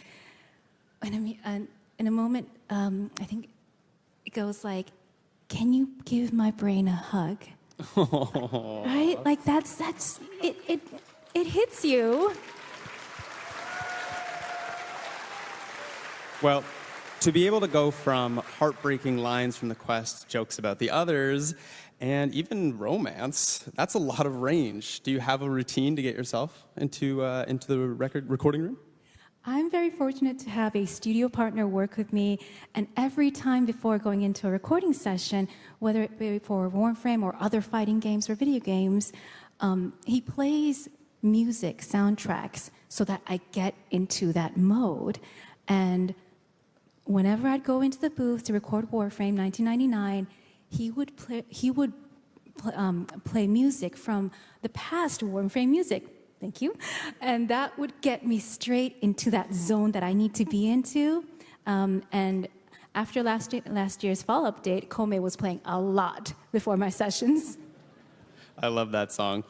in a moment, I think it goes like, "Can you give my brain a hug?" Right? Like that's it hits you. Well, to be able to go from heartbreaking lines from the quest, jokes about the others, and even romance, that's a lot of range. Do you have a routine to get yourself into the recording room? I'm very fortunate to have a studio partner work with me, and every time before going into a recording session, whether it be for Warframe or other fighting games or video games, he plays music, soundtracks, so that I get into that mode. And whenever I'd go into the booth to record Warframe 1999, he would play music from the past Warframe music. Thank you. And that would get me straight into that zone that I need to be into. And after last year's fall update, Kome was playing a lot before my sessions. I love that song.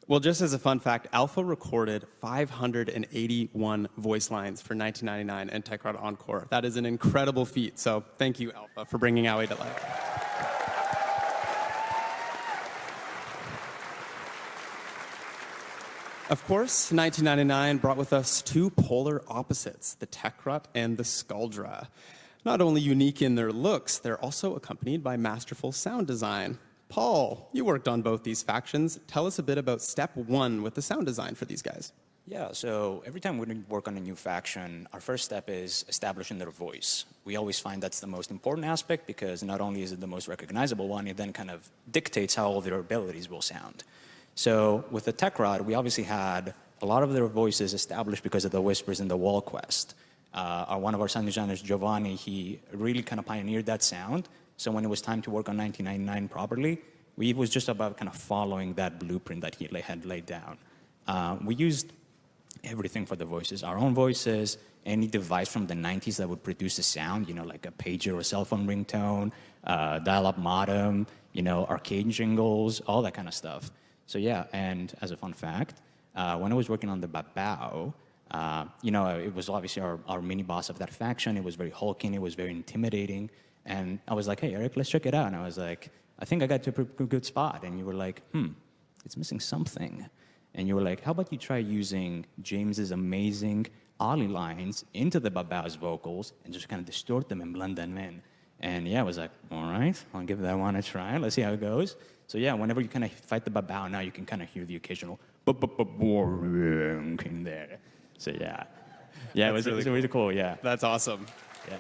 Well, just as a fun fact, Alpha recorded 581 voice lines for 1999 and Tekrot Encore. That is an incredible feat. So thank you, Alpha, for bringing Aoi to life. Of course, 1999 brought with us two polar opposites, the Tekrot and the Skaldra. Not only unique in their looks, they're also accompanied by masterful sound design. Paul, you worked on both these factions. Tell us a bit about step one with the sound design for these guys. Yeah, so every time we work on a new faction, our first step is establishing their voice. We always find that's the most important aspect because not only is it the most recognizable one, it then kind of dictates how all their abilities will sound. So with the Tekrot, we obviously had a lot of their voices established because of the Whispers in the Wall quest. One of our sound designers, Giovanni, he really kind of pioneered that sound. So when it was time to work on 1999 properly, it was just about kind of following that blueprint that he had laid down. We used everything for the voices, our own voices, any device from the 90s that would produce a sound, like a pager or a cell phone ringtone, dial-up modem, arcade jingles, all that kind of stuff. So yeah, and as a fun fact, when I was working on the Babao, it was obviously our mini-boss of that faction. It was very hulking, it was very intimidating. And I was like, hey, Eric, let's check it out. And I was like, I think I got to a pretty good spot. And you were like, it's missing something. And you were like, how about you try using James's amazing Ollie lines into the Babao's vocals and just kind of distort them and blend them in. And yeah, I was like, all right, I'll give that one a try. Let's see how it goes. So yeah, whenever you kind of fight the Babao, now you can kind of hear the occasional in there. So yeah. Yeah, it was really cool, yeah. That's awesome. Yeah.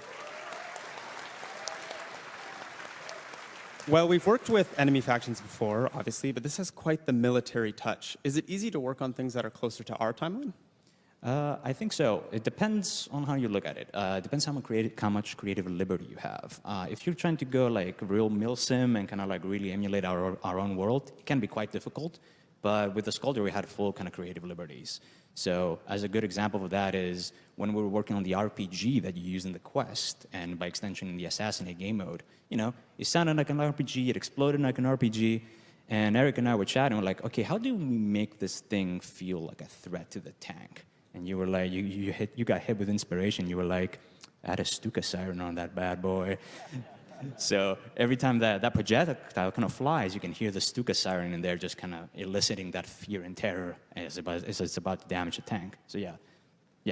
Well, we've worked with enemy factions before, obviously, but this has quite the military touch. Is it easy to work on things that are closer to our timeline? I think so. It depends on how you look at it. It depends how much creative liberty you have. If you're trying to go like real milsim and kind of like really emulate our own world, it can be quite difficult. But with the Sculptor, we had full kind of creative liberties. So as a good example of that is when we were working on the RPG that you use in the quest, and by extension in the Assassinate game mode, you know, it sounded like an RPG, it exploded like an RPG, and Eric and I were chatting, we're like, okay, how do we make this thing feel like a threat to the tank? And you were like, you got hit with inspiration. You were like, add a Stuka siren on that bad boy. So every time that projectile kind of flies, you can hear the Stuka siren in there just kind of eliciting that fear and terror as it's about to damage the tank. So yeah,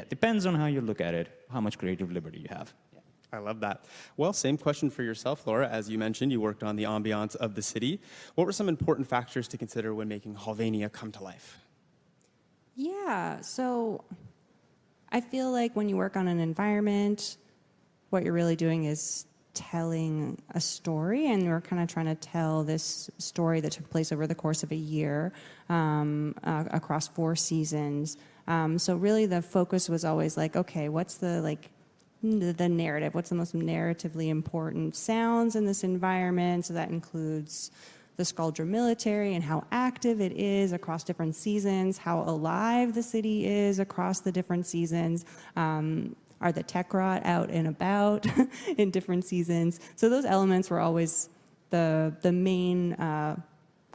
depends on how you look at it, how much creative liberty you have. I love that. Well, same question for yourself, Laura. As you mentioned, you worked on the ambiance of the city. What were some important factors to consider when making Halvania come to life? Yeah, so I feel like when you work on an environment, what you're really doing is telling a story, and we're kind of trying to tell this story that took place over the course of a year across 4 seasons. So really the focus was always like, okay, what's the narrative? What's the most narratively important sounds in this environment? So that includes the Skuldra military and how active it is across different seasons, how alive the city is across the different seasons. Are the Tekrot out and about in different seasons? So those elements were always the main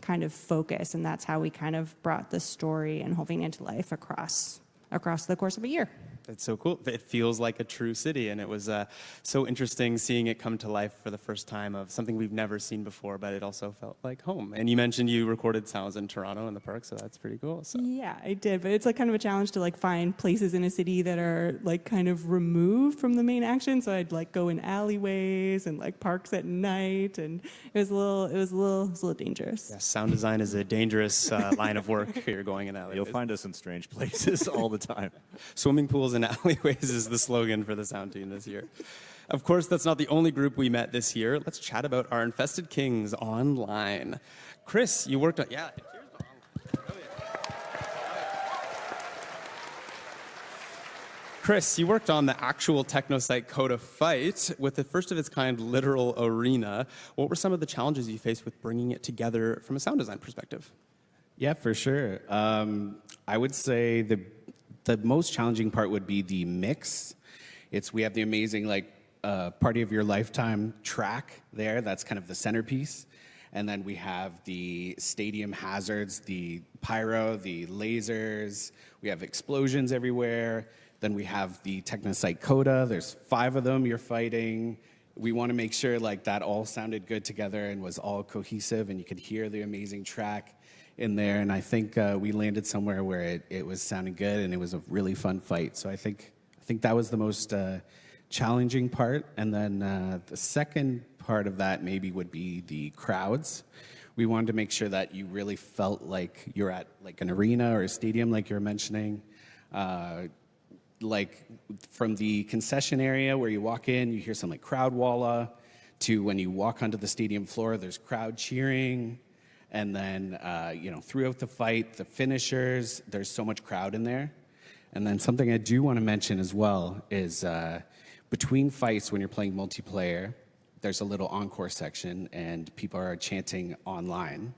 kind of focus, and that's how we kind of brought the story and Halvania to life across the course of a year. It's so cool. It feels like a true city, and it was so interesting seeing it come to life for the first time of something we've never seen before, but it also felt like home. And you mentioned you recorded sounds in Toronto in the park, so that's pretty cool. So. Yeah, I did, but it's like kind of a challenge to like find places in a city that are like kind of removed from the main action. So I'd like go in alleyways and like parks at night, and it was a little dangerous. Yeah, sound design is a dangerous line of work. You're going in alleyways. You'll find us in strange places all the time. Swimming pools and alleyways is the slogan for the sound team this year. Of course, that's not the only group we met this year. Let's chat about our Infested Kings online. Chris, you worked on... Yeah, here's the online. Brilliant. Chris, you worked on the actual Technosite Coda fight with the first of its kind literal arena. What were some of the challenges you faced with bringing it together from a sound design perspective? Yeah, for sure. I would say the most challenging part would be the mix. We have the amazing Party of Your Lifetime track there. That's kind of the centerpiece. And then we have the stadium hazards, the pyro, the lasers. We have explosions everywhere. Then we have the Technosite Coda. There's 5 of them you're fighting. We want to make sure that all sounded good together and was all cohesive, and you could hear the amazing track in there, and I think we landed somewhere where it was sounding good, and it was a really fun fight. So I think that was the most challenging part. And then the second part of that maybe would be the crowds. We wanted to make sure that you really felt like you're at an arena or a stadium, like you were mentioning. From the concession area where you walk in, you hear some crowd walla, to when you walk onto the stadium floor, there's crowd cheering. And then, throughout the fight, the finishers, there's so much crowd in there. And then something I do want to mention as well is between fights, when you're playing multiplayer, there's a little encore section, and people are chanting online.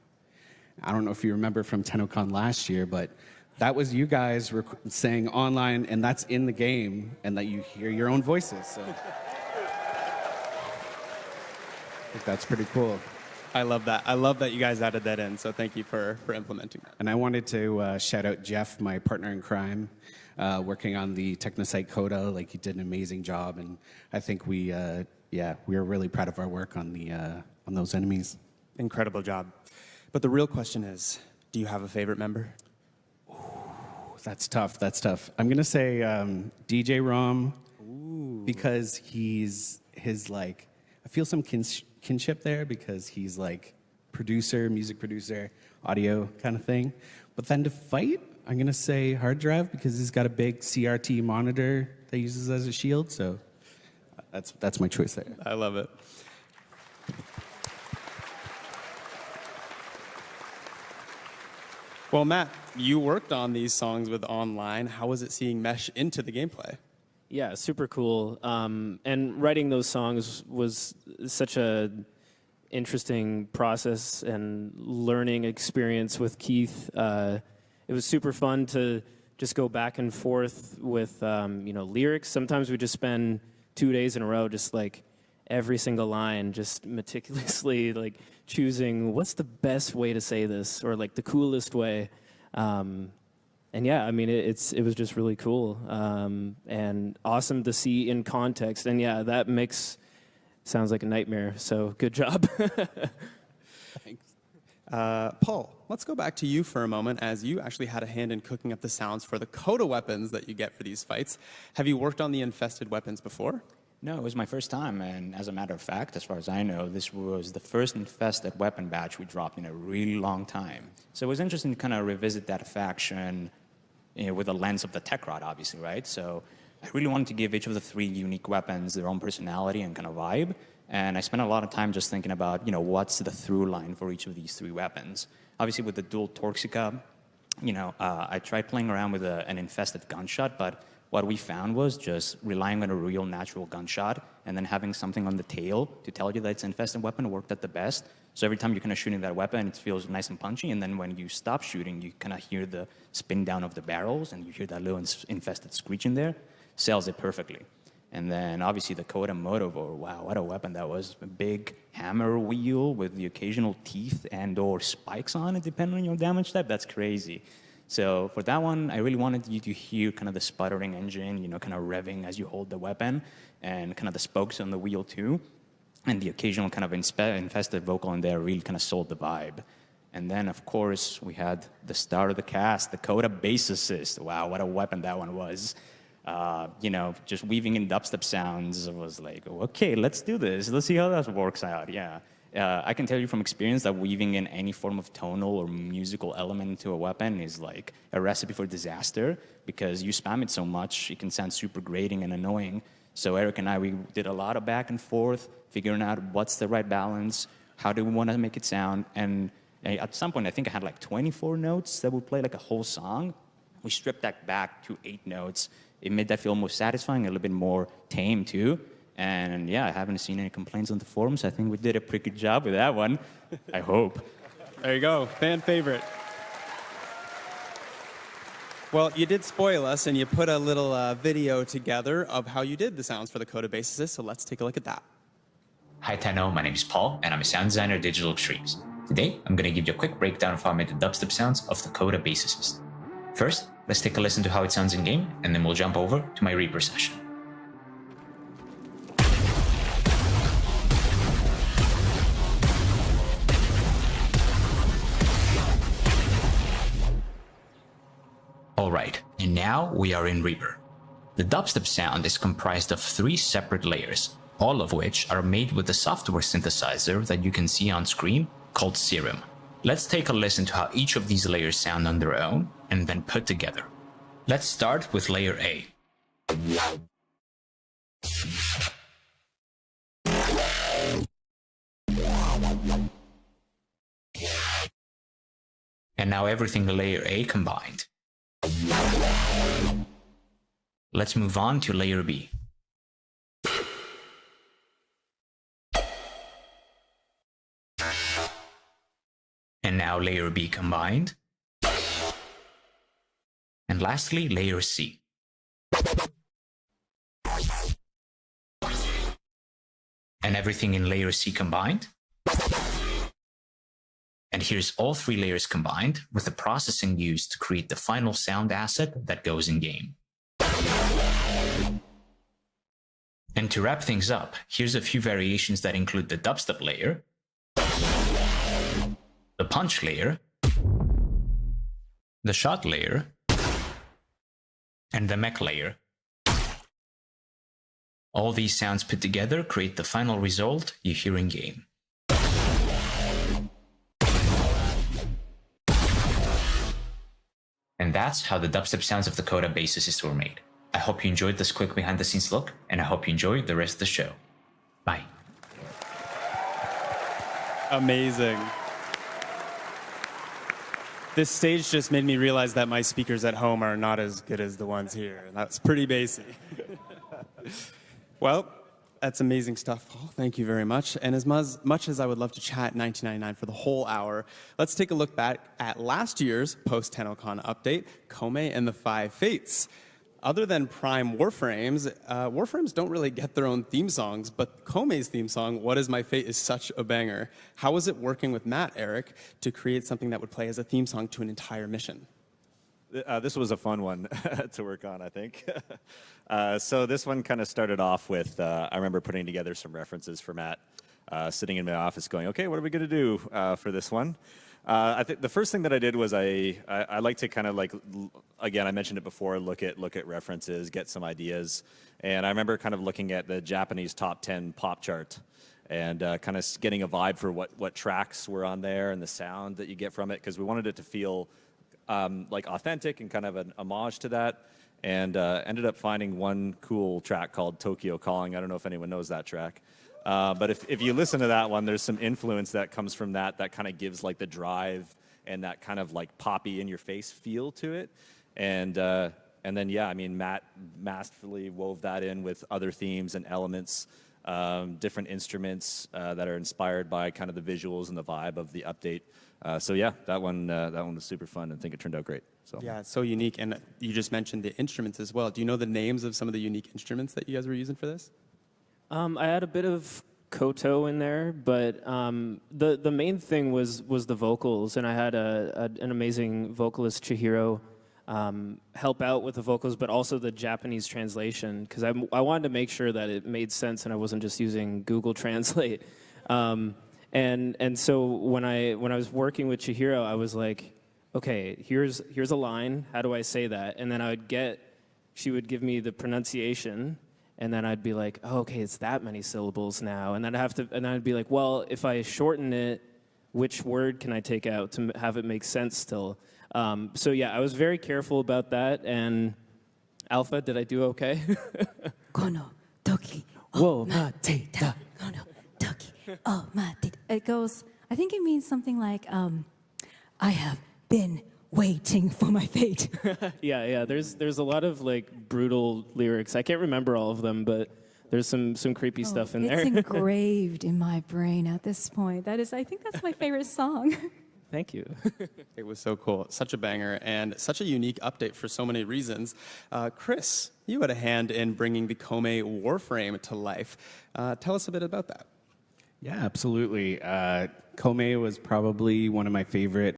I don't know if you remember from Tennocon last year, but that was you guys saying online, and that's in the game, and that you hear your own voices. So I think that's pretty cool. I love that. I love that you guys added that in, so thank you for implementing that. And I wanted to shout out Jeff, my partner in crime, working on the Technosite Coda. He did an amazing job, and I think we are really proud of our work on those enemies. Incredible job. But the real question is, do you have a favorite member? Ooh, that's tough. I'm gonna say DJ Rom, because he's I feel some kinship there, because he's music producer, audio kind of thing. But then to fight, I'm going to say Hard Drive, because he's got a big CRT monitor that he uses as a shield. So that's my choice there. I love it. Well, Matt, you worked on these songs with Online. How was it seeing mesh into the gameplay? Yeah, super cool. And writing those songs was such a interesting process and learning experience with Keith. It was super fun to just go back and forth with lyrics. Sometimes we just spend 2 days in a row just like every single line, just meticulously like choosing what's the best way to say this or like the coolest way. And yeah, I mean, it was just really cool and awesome to see in context. And yeah, that mix sounds like a nightmare. So good job. Thanks. Paul, let's go back to you for a moment, as you actually had a hand in cooking up the sounds for the coda weapons that you get for these fights. Have you worked on the infested weapons before? No, it was my first time, and as a matter of fact, as far as I know, this was the first infested weapon batch we dropped in a really long time. So it was interesting to kind of revisit that faction with the lens of the tech rod, obviously, right? So I really wanted to give each of the three unique weapons their own personality and kind of vibe, and I spent a lot of time just thinking about, what's the through line for each of these three weapons. Obviously, with the dual Torxica, I tried playing around with an infested gunshot, but what we found was just relying on a real natural gunshot and then having something on the tail to tell you that it's an infested weapon worked at the best. So every time you're kind of shooting that weapon, it feels nice and punchy. And then when you stop shooting, you kind of hear the spin down of the barrels and you hear that little infested screech in there. Sells it perfectly. And then obviously the Coda Motovore, wow, what a weapon that was. A big hammer wheel with the occasional teeth and or spikes on it, depending on your damage type. That's crazy. So for that one, I really wanted you to hear kind of the sputtering engine, kind of revving as you hold the weapon, and kind of the spokes on the wheel too. And the occasional kind of infested vocal in there really kind of sold the vibe. And then, of course, we had the star of the cast, the Coda Bass Assist. Wow, what a weapon that one was. Just weaving in dubstep sounds was like, okay, let's do this. Let's see how that works out, yeah. I can tell you from experience that weaving in any form of tonal or musical element into a weapon is like a recipe for disaster, because you spam it so much, it can sound super grating and annoying. So Eric and I, we did a lot of back and forth, figuring out what's the right balance, how do we want to make it sound, and at some point, I think I had like 24 notes that would play like a whole song. We stripped that back to 8 notes. It made that feel more satisfying, a little bit more tame too. And yeah, I haven't seen any complaints on the forums. I think we did a pretty good job with that one. I hope. There you go, fan favorite. Well, you did spoil us, and you put a little video together of how you did the sounds for the Coda Bass Assist, so let's take a look at that. Hi Tenno, my name is Paul, and I'm a sound designer at Digital Extremes. Today, I'm going to give you a quick breakdown of how I made the dubstep sounds of the Coda Bass Assist. First, let's take a listen to how it sounds in-game, and then we'll jump over to my Reaper session. Alright, and now we are in Reaper. The dubstep sound is comprised of 3 separate layers, all of which are made with the software synthesizer that you can see on screen called Serum. Let's take a listen to how each of these layers sound on their own and then put together. Let's start with layer A. And now everything in layer A combined. Let's move on to layer B. And now layer B combined. And lastly, layer C. And everything in layer C combined. And here's all 3 layers combined with the processing used to create the final sound asset that goes in game. And to wrap things up, here's a few variations that include the dubstep layer, the punch layer, the shot layer, and the mech layer. All these sounds put together create the final result you hear in game. And that's how the dubstep sounds of the Coda Bass Assist were made. I hope you enjoyed this quick behind the scenes look, and I hope you enjoy the rest of the show. Bye. Amazing. This stage just made me realize that my speakers at home are not as good as the ones here. That's pretty basic. Well, that's amazing stuff, Paul. Thank you very much. And as much as I would love to chat 1999 for the whole hour, let's take a look back at last year's post-Tennocon update, Kome and the Five Fates. Other than Prime Warframes, Warframes don't really get their own theme songs, but Kome's theme song, What Is My Fate, is such a banger. How was it working with Matt, Eric, to create something that would play as a theme song to an entire mission? This was a fun one to work on, I think. So this one kind of started off with, I remember putting together some references for Matt, sitting in my office going, okay, what are we going to do for this one? I think the first thing that I did was I like to kind of like, again, I mentioned it before, look at references, get some ideas. And I remember kind of looking at the Japanese top 10 pop chart and kind of getting a vibe for what tracks were on there and the sound that you get from it, because we wanted it to feel like authentic and kind of an homage to that, and ended up finding one cool track called Tokyo Calling. I don't know if anyone knows that track. But if you listen to that one, there's some influence that comes from that kind of gives like the drive and that kind of like poppy in your face feel to it. And then, yeah, I mean, Matt masterfully wove that in with other themes and elements, different instruments that are inspired by kind of the visuals and the vibe of the update. So yeah, that one was super fun, and I think it turned out great. So yeah, it's so unique. And you just mentioned the instruments as well. Do you know the names of some of the unique instruments that you guys were using for this? I had a bit of koto in there, but the main thing was the vocals, and I had an amazing vocalist, Chihiro, help out with the vocals, but also the Japanese translation, because I wanted to make sure that it made sense and I wasn't just using Google Translate. And so when I was working with Chihiro, I was like, okay, here's a line. How do I say that? And then she would give me the pronunciation, and then I'd be like, oh, okay, it's that many syllables now. And then I'd be like, well, if I shorten it, which word can I take out to have it make sense still? So yeah, I was very careful about that. And Alpha, did I do okay? Kono toki Whoa, matita. Kono toki matita. It goes, I think it means something like, I have been waiting for my fate. Yeah. There's a lot of like brutal lyrics. I can't remember all of them, but there's some creepy stuff in there. It's engraved in my brain at this point. I think that's my favorite song. Thank you. It was so cool. Such a banger and such a unique update for so many reasons. Chris, you had a hand in bringing the Kome Warframe to life. Tell us a bit about that. Yeah, absolutely. Kome was probably one of my favorite